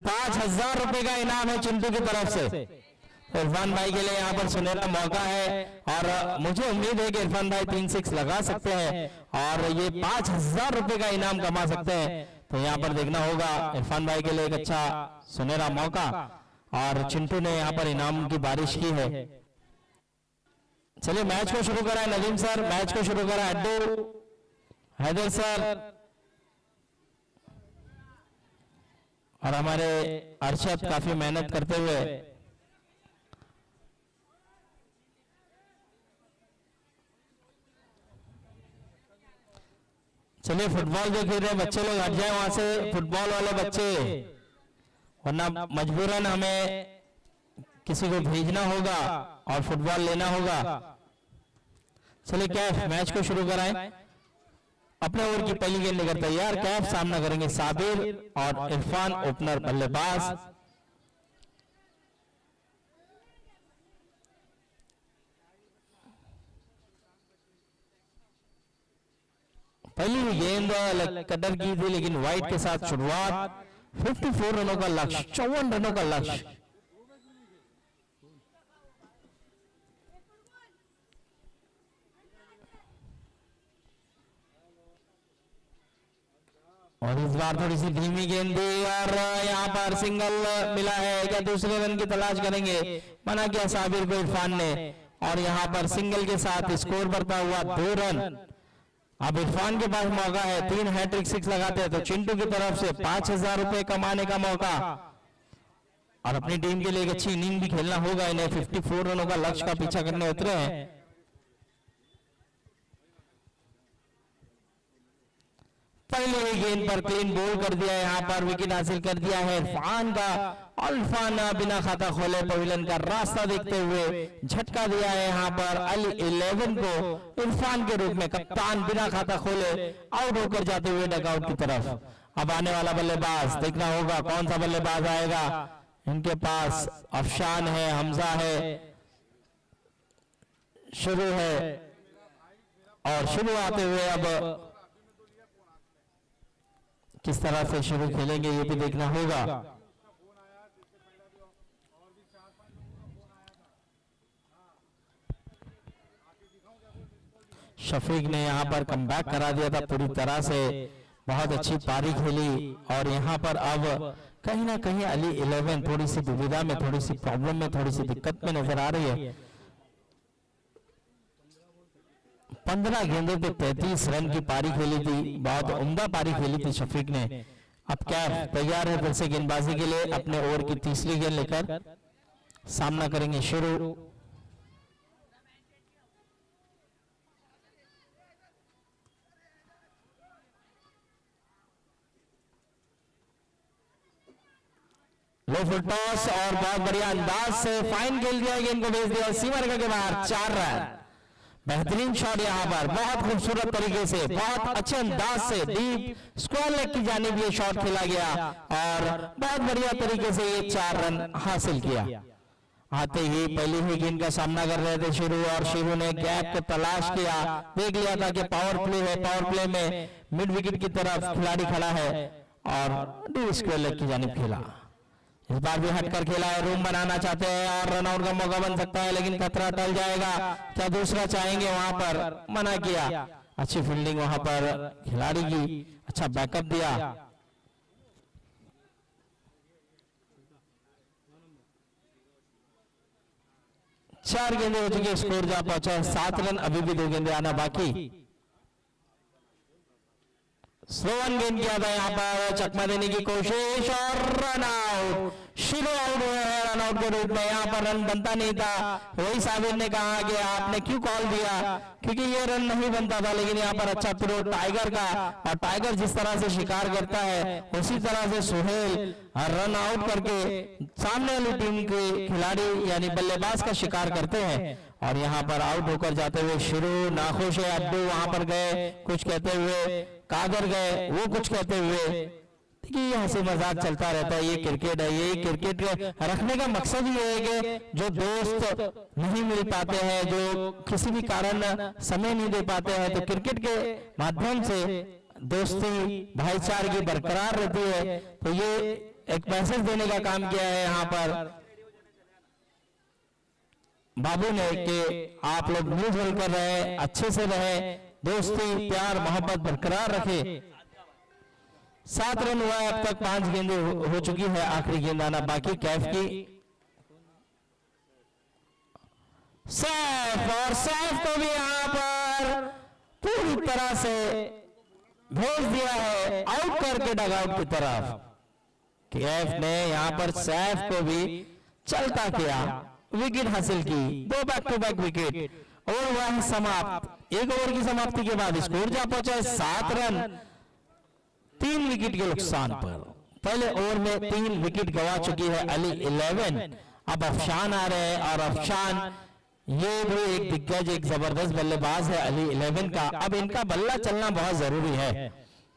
₹5,000 का इनाम है चिंटू की तरफ से। इरफान भाई के लिए यहाँ पर सुनहरा मौका है और मुझे उम्मीद है कि इरफान भाई 3-6 लगा सकते हैं और ये ₹5,000 का इनाम कमा सकते हैं। तो यहाँ पर देखना होगा, इरफान भाई के लिए एक अच्छा सुनहरा मौका और चिंटू ने यहाँ पर इनाम की बारिश की है। चलिए मैच को शुरू करा है नदीम सर, मैच को शुरू करा अड्डू, हैदर सर और हमारे अरशद काफी मेहनत करते हुए। चलिए फुटबॉल जो खेल रहे बच्चे लोग हट जाए वहां से, फुटबॉल वाले बच्चे, वरना मजबूरन हमें किसी को भेजना होगा और फुटबॉल लेना होगा। चलिए कैफ मैच को शुरू कराएं। अपने ओवर की पहली गेंद लेकर तैयार, कैफ सामना करेंगे साबिर और इरफान ओपनर बल्लेबाज। पहली गेंद कदर की थी लेकिन वाइट के साथ शुरुआत। 54 रनों का लक्ष्य, 54 रनों का लक्ष्य। और इस बार थोड़ी सी धीमी गेंद दी और यहाँ पर सिंगल मिला है। क्या दूसरे रन की तलाश करेंगे? मना किया साबिर को इरफान ने और यहाँ पर सिंगल के साथ स्कोर बढ़ता हुआ 2 रन। अब इरफान के पास मौका है, 3 हैट्रिक 6 लगाते हैं तो चिंटू की तरफ से 5,000 रुपए कमाने का मौका, और अपनी टीम के लिए एक अच्छी इनिंग भी खेलना होगा इन्हें। 54 रनों का लक्ष्य का पीछा करने उतरे हैं। पहले ही गेंद पर क्लीन बोल कर दिया, यहाँ पर विकेट हासिल कर दिया है इरफान का। इरफान बिना खाता खोले पवेलियन का रास्ता देखते हुए झटका दिया है यहाँ पर अली 11 को इरफान के रूप में कप्तान बिना खाता खोले आउट होकर जाते हुए डगआउट की तरफ। अब आने वाला बल्लेबाज देखना होगा कौन सा बल्लेबाज आएगा। इनके पास अफशान है, हमजा है, शुरू है, और शुरू आते हुए अब किस तरह से शुरू खेलेंगे ये भी देखना होगा। शफीक ने यहाँ पर कमबैक करा दिया था पूरी तरह से, बहुत अच्छी पारी खेली, और यहाँ पर अब कहीं ना कहीं अली 11 थोड़ी सी दुविधा में, थोड़ी सी प्रॉब्लम में, थोड़ी सी दिक्कत में नजर आ रही है। 15 गेंदों पे 33 रन की पारी खेली थी, बहुत उम्दा पारी खेली थी शफीक ने। अब कैफ तैयार है फिर से गेंदबाजी के लिए, अपने ओवर की तीसरी गेंद लेकर सामना करेंगे शुरू। लो फुल टॉस और बहुत बढ़िया अंदाज से फाइन खेल दिया, गेंद को भेज दिया सीमा रेखा के बाहर, 4 रन। बेहतरीन शॉट यहाँ पर, बहुत खूबसूरत तरीके से, बहुत अच्छे अंदाज से डीप स्क्वायर लेग की जानिब ये शॉट खेला गया, और बहुत बढ़िया तरीके से ये 4 रन हासिल किया। आते ही पहली ही गेंद का सामना कर रहे थे शुरू, और शुरू ने गैप को तलाश किया, देख लिया था कि पावर प्ले है, पावर प्ले में मिड विकेट की तरफ खिलाड़ी खड़ा है, और डीप स्क्वायर लेग की जानिब खेला। इस बार भी हटकर खेला है, रूम बनाना चाहते हैं और रनआउट का मौका बन सकता है, लेकिन खतरा टल जाएगा। क्या दूसरा चाहेंगे, वहां पर मना किया। अच्छी फील्डिंग वहां पर खिलाड़ी की, अच्छा बैकअप दिया। चार गेंदें हो चुकी, स्कोर जा पहुंचा है 7 रन, अभी भी 2 गेंदें आना बाकी। स्लोवन गेंद किया था यहाँ पर, चकमा देने की कोशिश और रन आउट। शुरू आउट हुए हैं रन आउट के रूप में, यहाँ पर रन बनता नहीं था। वही साबिर ने कहा कि आपने क्यों कॉल दिया, क्योंकि ये रन नहीं बनता था, लेकिन यहाँ पर अच्छा थ्रो टाइगर का, और टाइगर जिस तरह से शिकार करता है उसी तरह से सुहेल रन आउट करके सामने वाली टीम के खिलाड़ी यानी बल्लेबाज का शिकार करते हैं, और यहाँ पर आउट होकर जाते हुए शुरू। नाखुश है अब्दू, वहां पर गए कुछ कहते हुए, कादर गए वो कुछ कहते हुए। देखिए ये हंसी मजाक चलता रहता है, ये क्रिकेट है। ये क्रिकेट रखने का मकसद ये है कि जो दोस्त नहीं मिल पाते हैं, जो किसी भी कारण समय नहीं दे पाते हैं, तो क्रिकेट के माध्यम से दोस्ती भाईचारगी बरकरार रहती है। तो ये एक मैसेज देने का काम किया है यहाँ पर बाबू ने कि आप लोग मिलजुल कर रहे, अच्छे से रहे, दोस्ती प्यार मोहब्बत बरकरार रखे। 7 रन हुआ है अब तक, 5 गेंदें हो चुकी है, आखिरी गेंद आना बाकी कैफ की। सैफ, और सैफ को भी यहां पर पूरी तरह से भेज दिया है आउट करके डगआउट की तरफ। कैफ ने यहां पर सैफ को भी चलता किया, विकेट हासिल की, 2 बैक टू बैक विकेट, और वह समाप्त। 1 ओवर की समाप्ति के बाद स्कोर जा पहुंचा है 7 रन 3 विकेट के नुकसान पर। पहले ओवर में 3 विकेट गवा चुकी है अली 11। अब अफशान आ रहे हैं, और अफशान ये भी एक दिग्गज, एक जबरदस्त बल्लेबाज है अली 11 का। अब इनका बल्ला चलना बहुत जरूरी है,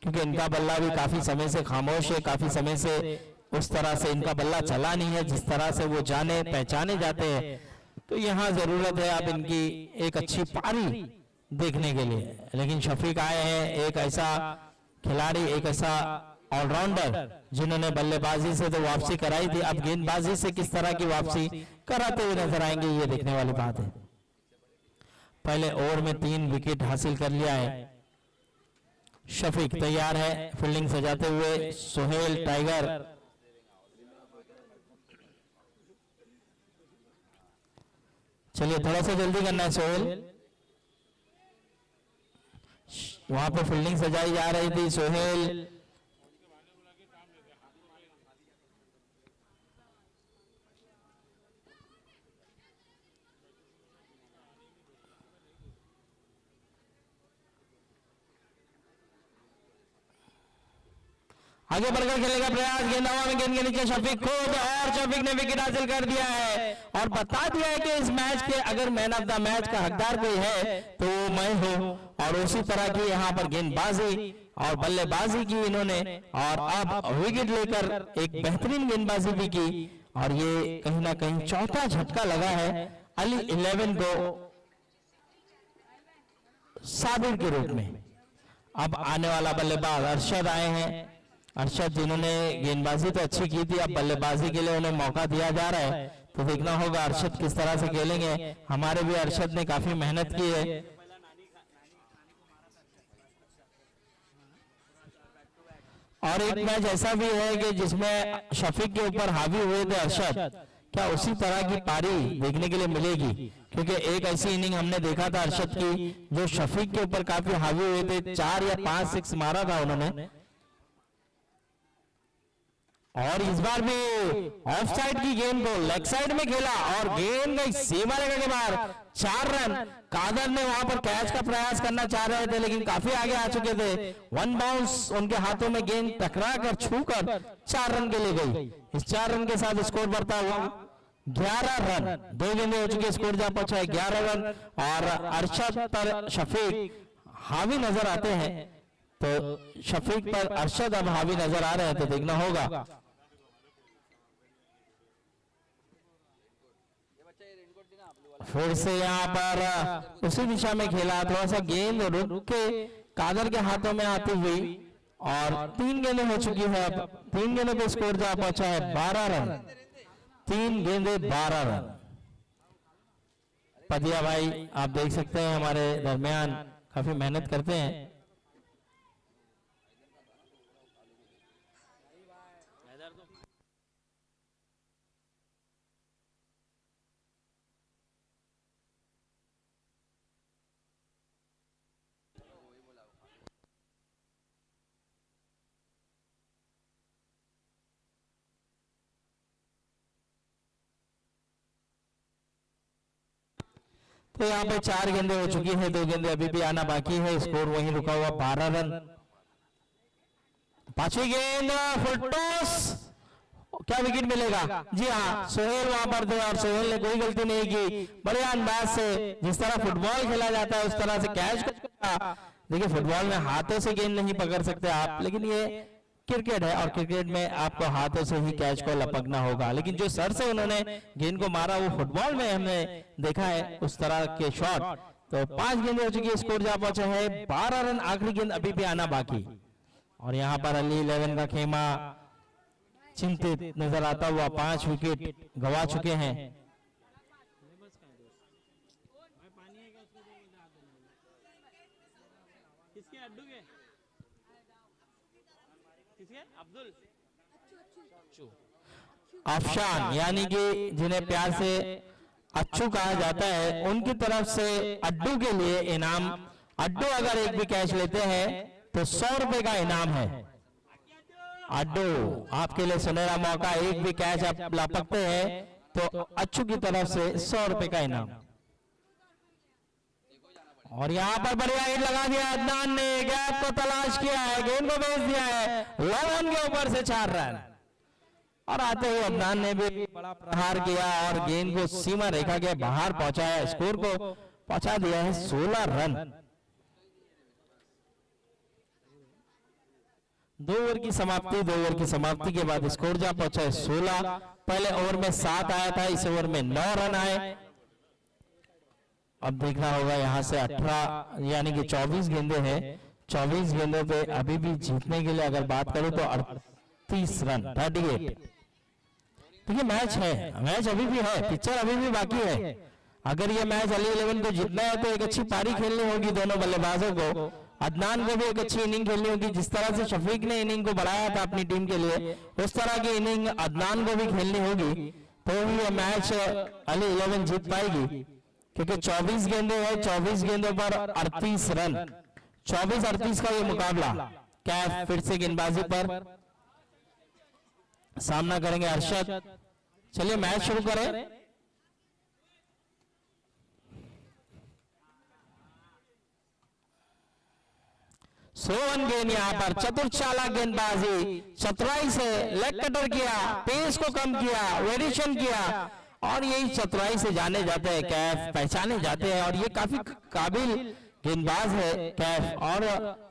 क्योंकि इनका बल्ला भी काफी समय से खामोश है, काफी समय से उस तरह से इनका बल्ला चला नहीं है जिस तरह से वो जाने पहचाने जाते हैं। तो यहाँ जरूरत है अब इनकी एक अच्छी पारी देखने के लिए। लेकिन शफीक आए हैं, एक ऐसा खिलाड़ी, एक ऐसा ऑलराउंडर जिन्होंने बल्लेबाजी से तो वापसी कराई थी, अब गेंदबाजी से किस तरह की वापसी कराते हुए नजर आएंगे, ये देखने वाली बात है। पहले ओवर में 3 विकेट हासिल कर लिया है। शफीक तैयार है फील्डिंग सजाते हुए, सुहेल टाइगर चलिए थोड़ा सा जल्दी करना है। सोहेल वहां पे फील्डिंग सजाई जा रही थी। सोहेल आगे बढ़कर खेलने का प्रयास, गेंद हवा में, गेंद के नीचे शफीक खुद, और शफीक ने विकेट हासिल कर दिया है और बता दिया है कि इस मैच के अगर मैन ऑफ द मैच का हकदार कोई है तो वो मैं हूं। और उसी तरह की यहाँ पर गेंदबाजी और बल्लेबाजी की इन्होंने, और अब विकेट लेकर एक बेहतरीन गेंदबाजी भी की, और ये कहीं ना कहीं चौथा झटका लगा है अली 11 को साबिर के रूप में। अब आने वाला बल्लेबाज अरशद आए हैं। अरशद जिन्होंने गेंदबाजी तो अच्छी की थी, अब बल्लेबाजी के लिए उन्हें मौका दिया जा रहा है, तो देखना होगा अरशद किस तरह से खेलेंगे। हमारे भी अरशद ने काफी मेहनत की है। और एक मैच ऐसा भी है कि जिसमें शफीक के ऊपर हावी हुए थे अरशद, क्या उसी तरह की पारी देखने के लिए मिलेगी? क्योंकि एक ऐसी इनिंग हमने देखा था अरशद की जो शफीक के ऊपर काफी हावी हुए थे, 4 या 5 सिक्स मारा था उन्होंने। और इस बार भी ऑफ साइड की गेंद को लेग साइड में खेला और गेंद गई सीमा रेखा के बाहर, 4 रन। कादर ने वहां पर कैच का प्रयास करना चाह रहे थे लेकिन काफी आगे आ चुके थे। 1 बाउंस उनके हाथों में गेंद टकरा कर छूकर 4 रन के लिए गई। इस 4 रन के साथ स्कोर बढ़ता हुआ 11 रन, 2 गेंदें हो चुकी, स्कोर जा पहुंचा है 11 रन। और अरशद पर शफीक हावी नजर आते हैं, तो शफीक पर अरशद अब हावी नजर आ रहे हैं, तो देखना होगा। फिर से यहाँ पर उसी दिशा में खेला, थोड़ा सा गेंद रुक के कादर के हाथों में आती हुई, और 3 गेंदें हो चुकी है। अब 3 गेंदों पे स्कोर जा पहुंचा है 12 रन, 3 गेंदें 12 रन। पदिया भाई आप देख सकते हैं हमारे दरमियान काफी मेहनत करते हैं। तो यहाँ पे 4 गेंदें हो चुकी है, 2 गेंदें अभी भी आना बाकी है, स्कोर वहीं रुका हुआ 12 रन। 5वीं गेंद फुल टॉस, क्या विकेट मिलेगा? जी हाँ, सोहेल वहां पर थे और सोहेल ने कोई गलती नहीं की, बढ़िया अंदाज से जिस तरह फुटबॉल खेला जाता है उस तरह से कैच कर। देखिए फुटबॉल में हाथों से गेंद नहीं पकड़ सकते आप, लेकिन ये क्रिकेट है और क्रिकेट में आपको हाथों से ही कैच को लपकना होगा, लेकिन जो सर से उन्होंने गेंद को मारा वो फुटबॉल में हमने देखा है उस तरह के शॉट। तो 5 गेंदें हो चुकी है, स्कोर जा पहुंचा है 12 रन, आखिरी गेंद अभी भी आना बाकी। और यहाँ पर अली 11 का खेमा चिंतित नजर आता हुआ, 5 विकेट गवा चुके हैं। अफशान यानी कि जिन्हें प्यार से अच्छू कहा जाता है, उनकी तरफ से अड्डू के लिए इनाम। अड्डू अगर एक भी कैच लेते हैं तो 100 रुपए का इनाम है। अड्डू आपके लिए सुनहरा मौका, एक भी कैच आप लपकते हैं तो अच्छू की तरफ से 100 रुपए का इनाम। और यहाँ पर बढ़िया हिट लगा दिया अदनान ने, गैप को तलाश किया है, गेंद को भेज दिया है, लॉन के ऊपर से 4 रन। और आते हुए अदनान ने भी बड़ा प्रहार किया और गेंद को सीमा रेखा के बाहर पहुंचाया, स्कोर को पहुंचा दिया है 16 रन। 2 ओवर की समाप्ति, 2 ओवर की समाप्ति के बाद स्कोर जा पहुंचा है 16। पहले ओवर में 7 आया था, इस ओवर में 9 रन आए। अब देखना होगा यहाँ से 18 यानी कि 24 गेंदें हैं, 24 गेंदों पे अभी भी जीतने के लिए अगर बात करूं तो 38 रन, 38। देखिए मैच है, मैच अभी भी है, पिक्चर अभी भी बाकी है। अगर ये मैच अली 11 को जीतना है तो एक अच्छी पारी खेलनी होगी दोनों बल्लेबाजों को। अदनान को भी एक अच्छी इनिंग खेलनी होगी, जिस तरह से शफीक ने इनिंग को बढ़ाया था अपनी टीम के लिए, उस तरह की इनिंग अदनान को भी खेलनी होगी, तो ही ये मैच अली 11 जीत पाएगी। क्योंकि 24 गेंदें हैं, 24 गेंदों पर 38 रन, 24-38 का ये मुकाबला। कैफ फिर से गेंदबाजी पर सामना करेंगे अरशद। चलिए मैच शुरू करें। सोवन गेंद यहां पर चतुर चालाक गेंदबाजी, चतुराई से लेग कटर किया, पेस को कम किया, वेरिएशन किया और यही चतुराई से जाने जाते हैं कैफ, पहचाने जाते हैं और ये काफी काबिल गेंदबाज है कैफ और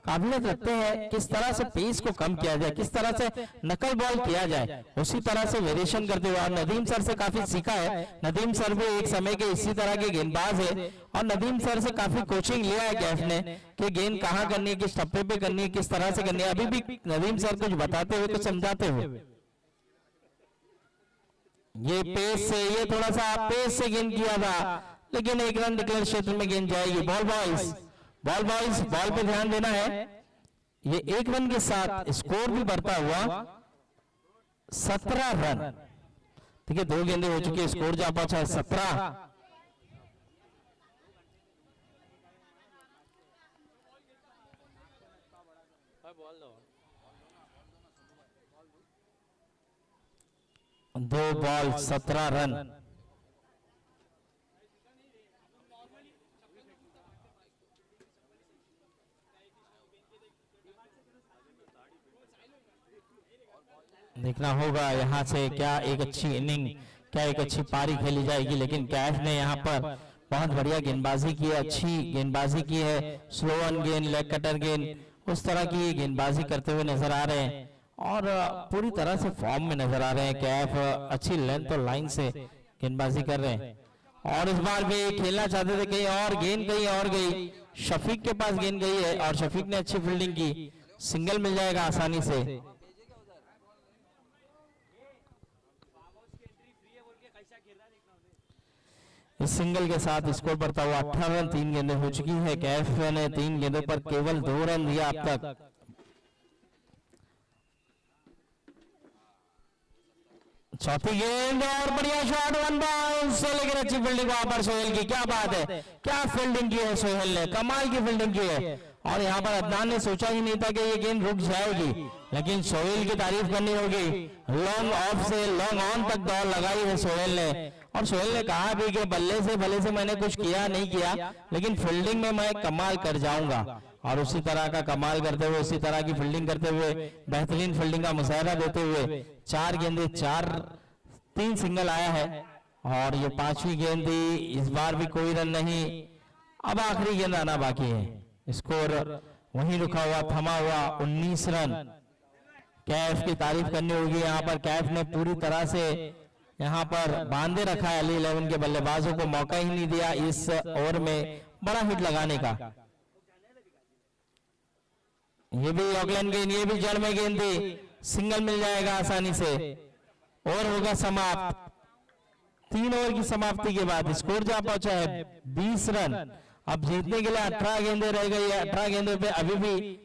काबिलियत रखते हैं किस तरह से पेस को कम किया जाए, किस तरह से नकल बॉल किया जाए, उसी तरह से वेरिएशन करते हुए। और नदीम सर से काफी सीखा है। नदीम सर भी एक समय के इसी तरह के गेंदबाज है और नदीम सर से काफी कोचिंग लिया है कैफ ने कि गेंद कहाँ करनी है, किस टप्पे पे करनी है, किस तरह से करनी है। अभी भी नदीम सर कुछ बताते हुए, कुछ समझाते हुए। ये पेस से, ये थोड़ा सा पेस से गेंद किया था लेकिन एक रन डिक्लेयर क्षेत्र में गेंद जाएगी। Ball boys, ball boys, ball पे ध्यान देना है। ये एक रन के साथ स्कोर भी बढ़ता हुआ 17 रन। ठीक है, 2 गेंदें हो चुकी है, स्कोर जा पहुंचा है 17। दो बॉल 17 रन। देखना होगा यहां से क्या एक अच्छी इनिंग, क्या एक अच्छी पारी खेली जाएगी। लेकिन कैफ ने यहां पर बहुत बढ़िया गेंदबाजी की है, अच्छी गेंदबाजी की है। स्लो ऑन गेंद, लेग कटर गेंद, उस तरह की गेंदबाजी करते हुए नजर आ रहे हैं और पूरी तरह से फॉर्म में नजर आ रहे हैं। कैफ अच्छी लेंथ और लाइन से गेंदबाजी कर रहे हैं और इस बार भी खेलना चाहते थे कहीं और, गेंद कहीं और गई, शफीक के पास गेंद गई है और शफीक ने अच्छी फील्डिंग की, सिंगल मिल जाएगा आसानी से। इस सिंगल के साथ स्कोर बढ़ता हुआ 18 रन। 3 गेंदें हो चुकी है। कैफ ने 3 गेंदों पर केवल 2 रन दिया अब तक। चौथी गेंद और बढ़िया शॉट, 1 बाउंस से, लेकिन अच्छी फील्डिंग वहां पर सोहेल की। क्या बात है, क्या फील्डिंग की है सोहेल ने, कमाल की फील्डिंग की है। और यहाँ पर अदनान ने सोचा ही नहीं था कि ये गेंद रुक जाएगी, लेकिन सोहेल की तारीफ करनी होगी। लॉन्ग ऑफ से लॉन्ग ऑन तक दौड़ लगाई है सोहेल ने और सोहेल ने कहा भी कि बल्ले से भले से मैंने कुछ किया नहीं किया, लेकिन फील्डिंग में मैं कमाल कर जाऊंगा। और उसी तरह का कमाल करते हुए, उसी तरह की फील्डिंग करते हुए, बेहतरीन फील्डिंग का मुजाहरा देते हुए 4 गेंदें 3 सिंगल आया है और ये 5वीं गेंद थी। इस बार भी कोई रन नहीं, अब आखिरी गेंद आना बाकी है। स्कोर वहीं रुका हुआ, थमा हुआ 19 रन। कैफ की तारीफ करनी होगी यहाँ पर। कैफ ने पूरी तरह से यहाँ पर बांधे रखा है अली 11 के बल्लेबाजों को, मौका ही नहीं दिया इस ओवर में बड़ा हिट लगाने का। ये भी ऑकलैंड गेंद, ये भी जड़ में गेंद थी, सिंगल मिल जाएगा आसानी से। ओवर होगा समाप्त। 3 ओवर की समाप्ति के बाद स्कोर जा पहुंचा है 20 रन। अब जीतने के लिए 18 गेंदें रह गई है। 18 गेंदों पे अभी भी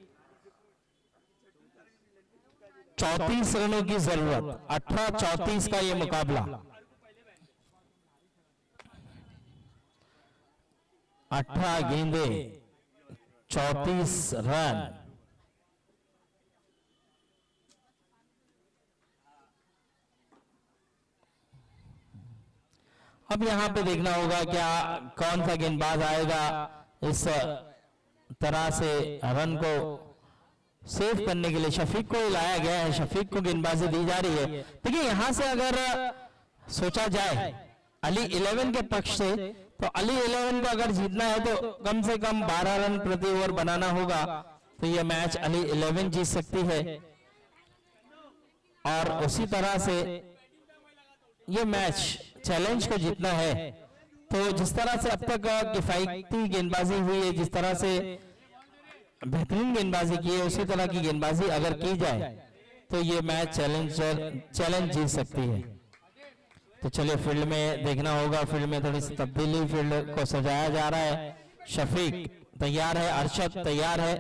34 रनों की जरूरत। 18-34 का ये मुकाबला। 18 गेंदें 34 रन। अब यहाँ पे देखना होगा क्या कौन सा गेंदबाज आएगा इस तरह से रन को सेव करने के लिए। शफीक को लाया गया है, शफीक को गेंदबाजी दी जा रही है। देखिए यहाँ से अगर सोचा जाए अली 11 के पक्ष से, तो अली 11 को अगर जीतना है तो कम से कम 12 रन प्रति ओवर बनाना होगा, तो ये मैच अली 11 जीत सकती है। और उसी तरह से ये मैच चैलेंज को जीतना है, तो जिस तरह से अब तक किफायती गेंदबाजी हुई है, जिस तरह से बेहतरीन गेंदबाजी की है, उसी तरह की गेंदबाजी अगर की जाए तो ये मैच चैलेंज जीत सकती है। तो चलिए फील्ड में देखना होगा, फील्ड में थोड़ी सी तब्दीली, फील्ड को सजाया जा रहा है। शफीक तैयार है, अरशद तैयार है।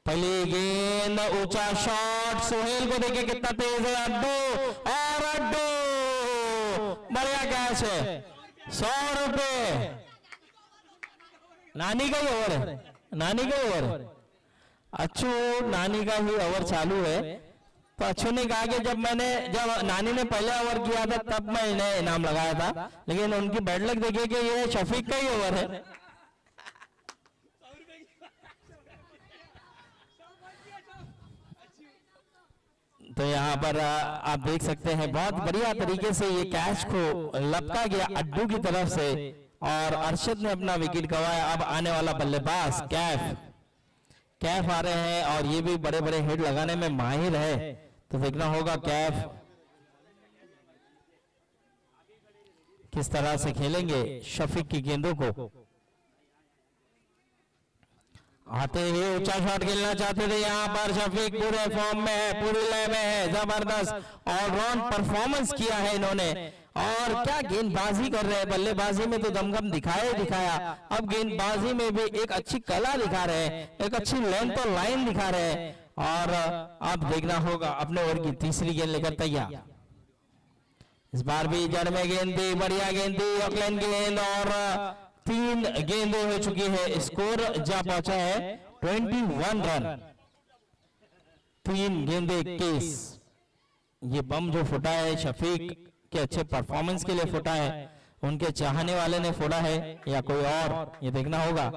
पहली गेंद, ऊंचा शॉट, सोहेल को देखिए कितना तेज है, अड्डू और अड्डू, बढ़िया कैच है। 100 रुपए नानी का ही ओवर है, नानी का ही ओवर है। अच्छू नानी का ही ओवर चालू है। तो अच्छू ने कहा कि जब नानी ने पहले ओवर किया था तब मैं इन्हें इनाम लगाया था, लेकिन उनकी बैड लक देखिए कि ये शफीक का ही ओवर है। तो यहाँ पर आप देख सकते हैं बहुत बढ़िया तरीके से ये कैच को लपका गया अड्डू की तरफ से और अरशद ने अपना विकेट गंवाया। अब आने वाला बल्लेबाज कैफ आ रहे हैं और ये भी बड़े बड़े हिट लगाने में माहिर है। तो देखना होगा कैफ किस तरह से खेलेंगे शफीक की गेंदों को। आते हुए ऊंचा शॉट खेलना चाहते थे, यहाँ पर शफीक पूरे फॉर्म में है, पूरी लय में है, जबरदस्त ऑलराउंड परफॉर्मेंस किया है इन्होंने। और क्या गेंदबाजी कर रहे हैं, बल्लेबाजी में तो दमखम दिखाया, अब गेंदबाजी में भी एक अच्छी कला दिखा रहे हैं, एक अच्छी लेंथ और लाइन दिखा रहे हैं। और अब देखना होगा अपने ओवर की तीसरी गेंद लेकर तैयार। इस बार भी जड़ में गेंद दी, बढ़िया गेंद दी, ऑकलैंड गेंद और 3 गेंदें हो चुकी है। स्कोर जा पहुंचा है 21 रन, 3 गेंदे 21। ये बम जो फुटा है शफीक के अच्छे परफॉर्मेंस के लिए फुटा है, उनके चाहने वाले ने फोड़ा है या कोई और, ये देखना होगा।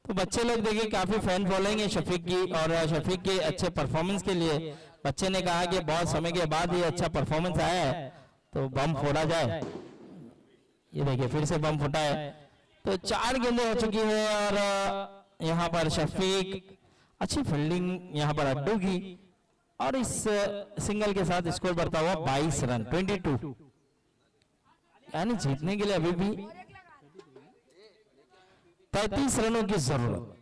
तो बच्चे लोग देखिए काफी फैन फॉलोइंग है शफीक की, और शफीक के अच्छे परफॉर्मेंस के लिए बच्चे ने कहा कि बहुत समय के बाद ये अच्छा परफॉर्मेंस आया है तो बम फोड़ा जाए। ये देखिए फिर से बम फुटा है। तो 4 गेंदें हो चुकी है और यहाँ पर शफीक अच्छी फील्डिंग यहाँ पर अड्डू की, और इस सिंगल के साथ स्कोर बढ़ता हुआ 22 रन 22, यानी जीतने के लिए अभी भी 33 रनों की जरूरत।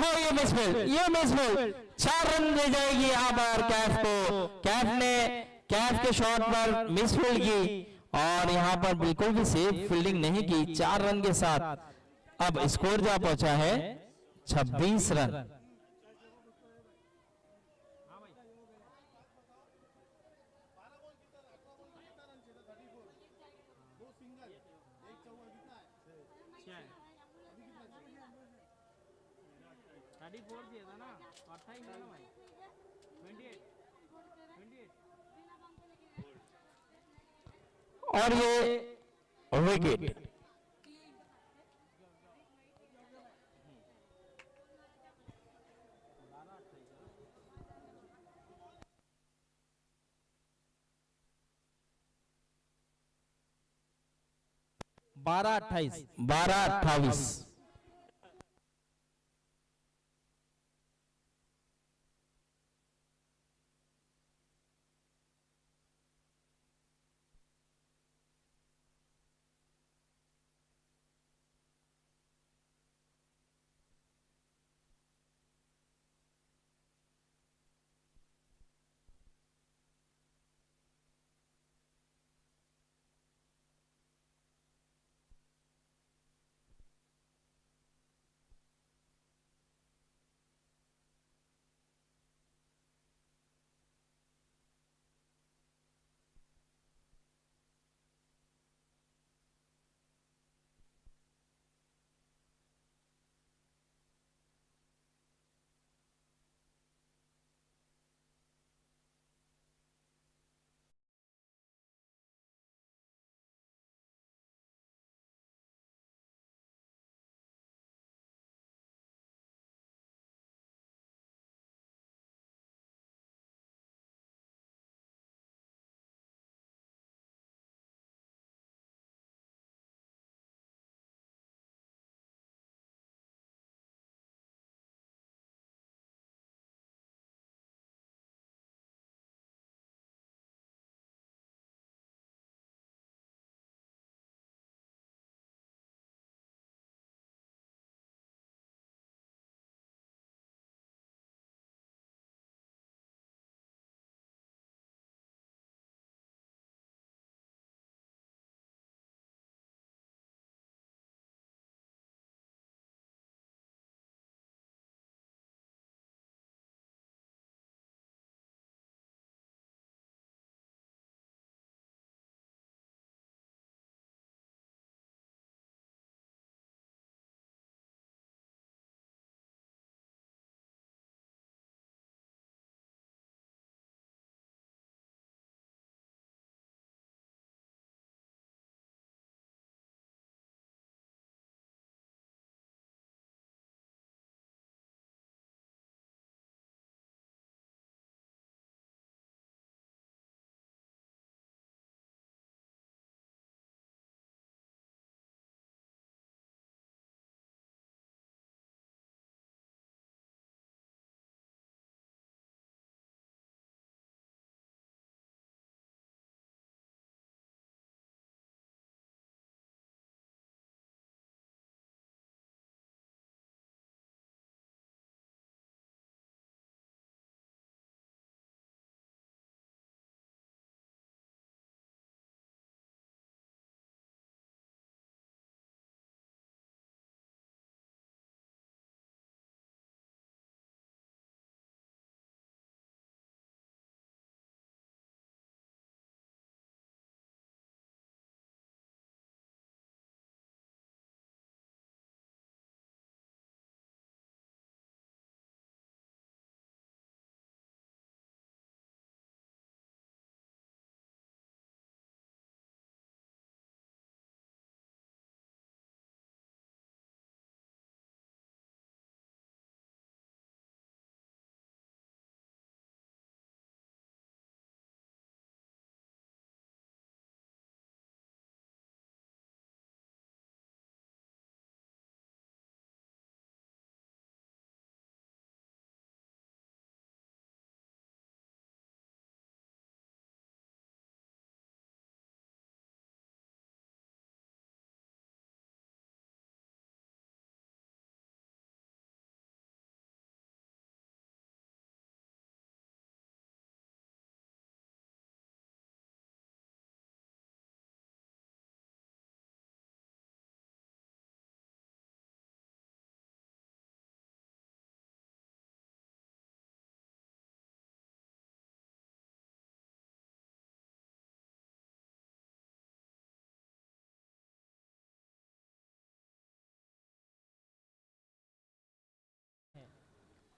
ये मिसफील्ड 4 रन दे जाएगी यहाँ पर कैफ को। कैफ के शॉट पर मिसफील्ड की और यहाँ पर बिल्कुल भी सेफ फील्डिंग नहीं की। 4 रन के साथ अब स्कोर जा पहुंचा है 26 रन। और ये विकेट। बारह 28।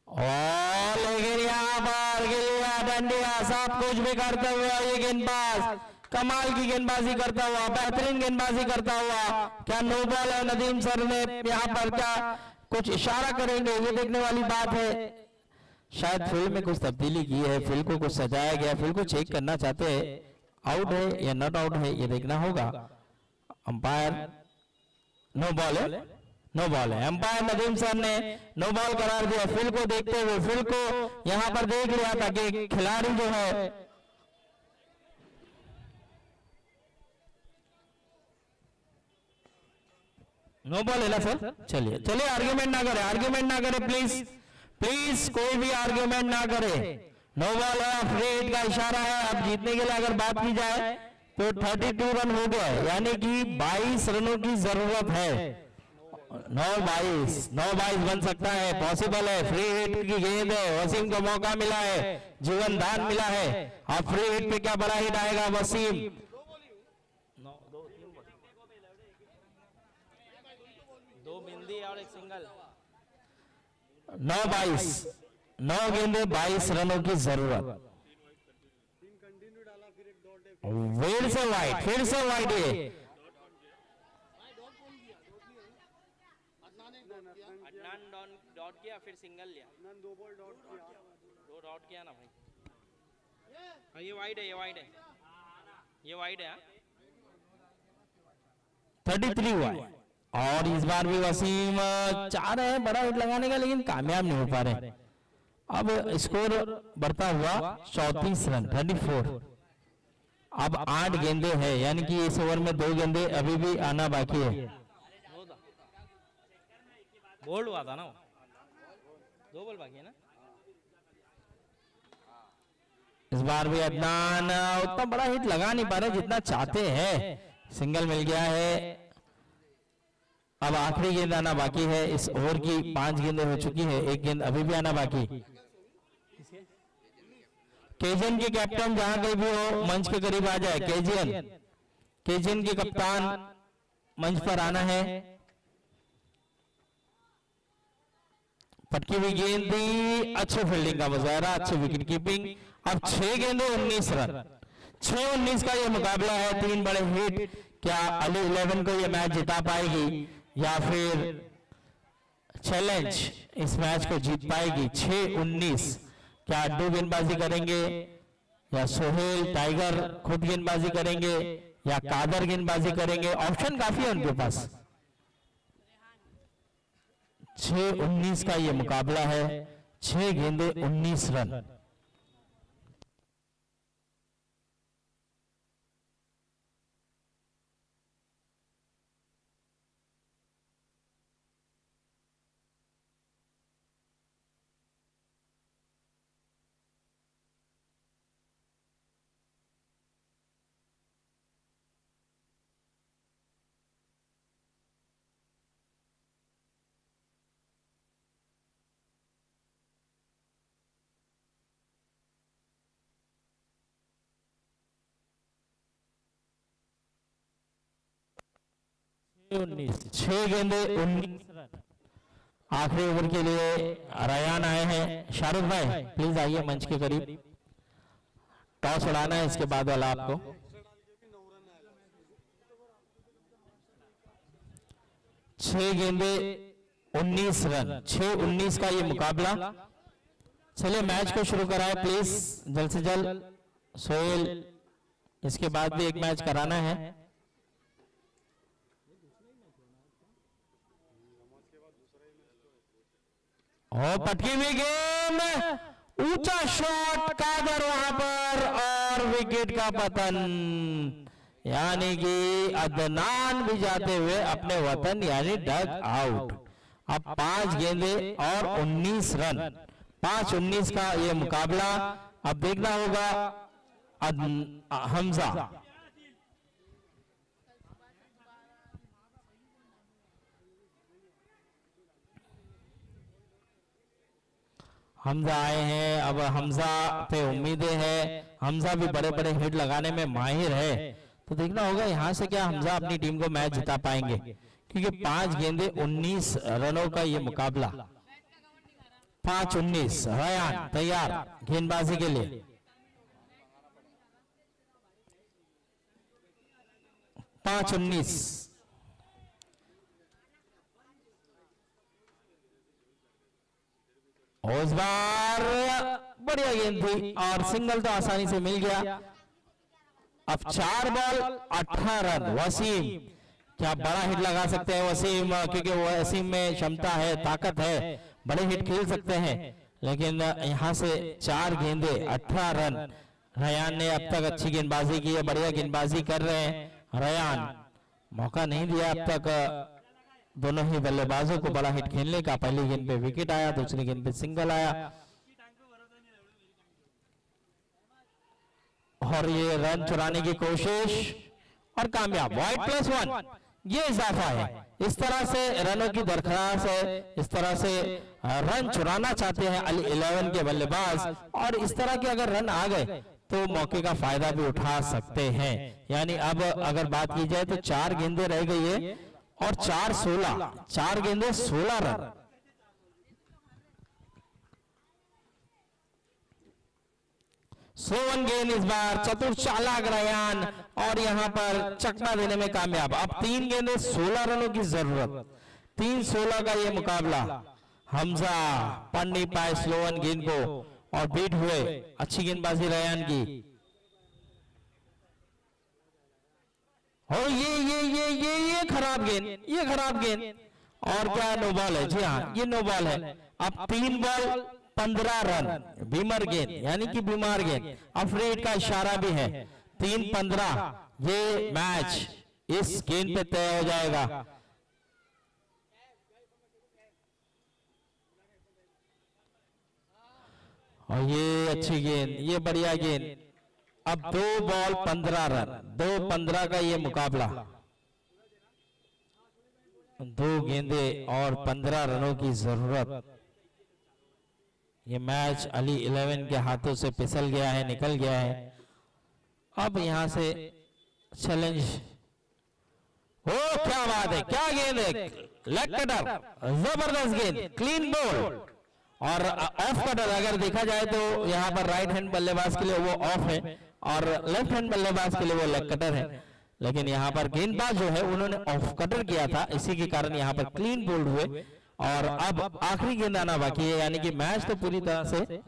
और लेकिन यहाँ पर गिलिया डंडिया सब कुछ भी करते हुए ये गेंदबाज कमाल की गेंदबाजी करता हुआ, बेहतरीन गेंदबाजी करता हुआ, क्या नो बॉल है? नदीम सर ने यहाँ पर क्या कुछ इशारा करेंगे, ये देखने वाली बात है। शायद फील्ड में कुछ तब्दीली की है, फील्ड को कुछ सजाया गया, फील्ड को चेक करना चाहते हैं, आउट है या नॉट आउट है ये देखना होगा। अंपायर नो बॉल है, नो बॉल है। अंपायर नदीम सर ने नो बॉल करार दिया। फील्ड को देखते हुए, फील्ड को यहां पर देख लिया था कि खिलाड़ी जो है नो बॉल है ना सर। चलिए चलिए आर्ग्यूमेंट ना करें, आर्ग्यूमेंट ना करें प्लीज, प्लीज कोई भी आर्ग्यूमेंट ना करे। नो बॉल है, फ्री हिट का इशारा है। अब जीतने के लिए अगर बात की जाए तो 32 रन हो गए, यानी कि 22 रनों की जरूरत है। 9-22 बन सकता है, पॉसिबल है। फ्री हिट की गेंद है, वसीम को मौका मिला है, जीवन दान मिला है। अब फ्री हिट पे क्या बड़ा हिट आएगा? वसीम 2 बिंदी और एक सिंगल। 9-22, 9 गेंदे 22 रनों की जरूरत। फिर से वाइड, फिर से वाइड। ये अदनान डॉट किया फिर सिंगल लिया। 2 डॉट किया ना भाई। हाँ ये वाइड है, ये वाइड है, ये वाइड है। 33 हुआ है। और इस बार भी वसीम चाह रहे हैं बड़ा हिट लगाने का, लेकिन कामयाब नहीं हो पा रहे। अब स्कोर बढ़ता हुआ 34 रन, 34। अब 8 गेंदे हैं, यानी कि इस ओवर में 2 गेंदे अभी भी आना बाकी है। बोल्ड हुआ था ना वो, 2 बॉल बाकी है ना। इस बार भी अदनान उतना बड़ा हिट लगा नहीं पा रहे जितना चाहते हैं। सिंगल मिल गया है। अब आखिरी गेंद आना बाकी है। इस ओवर की 5 गेंदें हो चुकी है, 1 गेंद अभी भी आना बाकी। केजीएन के कैप्टन जहां कहीं भी हो मंच के करीब आ जाए। केजीएन के कप्तान मंच पर आना है। पटकी हुई गेंद दी, अच्छे फील्डिंग का मुजाहरा, अच्छी विकेट कीपिंग। अब 6 गेंदे 19 रन, 6-19 का ये मुकाबला है। 3 बड़े हिट, क्या अली 11 को ये मैच जिता पाएगी या फिर चैलेंज इस मैच को जीत पाएगी? 6-19, क्या अड्डू गेंदबाजी करेंगे या सोहेल टाइगर खुद गेंदबाजी करेंगे या कादर गेंदबाजी करेंगे? ऑप्शन काफी है उनके पास। 6-19 का ये मुकाबला है, 6 गेंदे 19 रन। छह गेंदे 19 रन। आखिरी ओवर के लिए रयान आए हैं। शाहरुख भाई प्लीज आइए मंच के करीब। टॉस उड़ाना है, इसके बाद वाला आपको। 6 गेंदे 19 रन, 6-19 का ये मुकाबला। चलिए मैच को शुरू कराए प्लीज, जल्द से जल्द। सोहेल, इसके बाद भी एक मैच कराना है। और पटकी हुई गेंद, ऊंचा शॉट, कादर वहां पर और विकेट का पतन। यानी कि अदनान भी जाते हुए अपने वतन यानी डग आउट। अब 5 गेंदे और 19 रन, 5-19 का ये मुकाबला। अब देखना होगा हमजा। हमजा आए हैं, अब हमजा पे उम्मीदें हैं। हमजा भी बड़े बड़े हिट लगाने में माहिर है, तो देखना होगा यहां से क्या हमजा अपनी टीम को मैच जिता पाएंगे, क्योंकि 5 गेंदे 19 रनों का ये मुकाबला। 5-19 रयान तैयार गेंदबाजी के लिए। 5-19 उस बार बढ़िया गेंद थी और सिंगल तो आसानी से मिल गया। अब 4 बॉल 18 रन। वसीम क्या बड़ा हिट लगा सकते हैं वसीम, क्योंकि वसीम में क्षमता है, ताकत है, बड़े हिट खेल सकते हैं। लेकिन यहां से 4 गेंदे 18 रन। रयान ने अब तक अच्छी गेंदबाजी की है, बढ़िया गेंदबाजी कर रहे हैं रयान। मौका नहीं दिया अब तक दोनों ही बल्लेबाजों को बड़ा हिट खेलने का। पहली गेंद पे विकेट आया, दूसरी गेंद पे सिंगल आया और ये रन चुराने की कोशिश और कामयाब। वाइड +1 ये इजाफा है। इस तरह से रनों की दरख्वास्त है, इस तरह से रन चुराना चाहते हैं अली 11 के बल्लेबाज। और इस तरह के अगर रन आ गए तो मौके का फायदा भी उठा सकते हैं। यानी अब अगर बात की जाए तो 4 गेंदें रह गई है और 4-16, 4 गेंदे 16 रन। सोवन गेंद इस बार चतुर चालाक रयान और यहां पर चकमा देने में कामयाब। अब 3 गेंदे 16 रनों की जरूरत। 3-16 का ये मुकाबला। हमजा पढ़ नहीं पाए स्लोवन गेंद को और बीट हुए। अच्छी गेंदबाजी रयान की। और ये खराब गेंद, ये खराब गेंद। और क्या नो बॉल है? जी हाँ, ये नो बॉल है। अब 3 बॉल 15 रन। बीमर गेंद यानी कि बीमार गेंद। अफरीद का इशारा भी है। 3-15 ये मैच इस गेंद पे तय हो जाएगा। और ये अच्छी गेंद, ये बढ़िया गेंद। अब 2 बॉल 15 रन। 2-15 का ये मुकाबला। 2 गेंदे और 15 रनों की जरूरत। ये मैच अली 11 के हाथों से फिसल गया है, निकल गया है। अब यहां से चैलेंज। ओ क्या बात है, क्या गेंद है, लेग कटर, जबरदस्त गेंद, क्लीन बॉल। और ऑफ कटर अगर देखा जाए तो यहां पर राइट हैंड बल्लेबाज के लिए वो ऑफ है और लेफ्ट हैंड बल्लेबाज के लिए वो लेग कटर है। लेकिन यहां पर गेंदबाज जो है उन्होंने ऑफ कटर किया था, इसी के कारण यहां पर क्लीन बोल्ड हुए। और अब आखिरी गेंद आना बाकी है, यानी कि मैच तो पूरी तरह से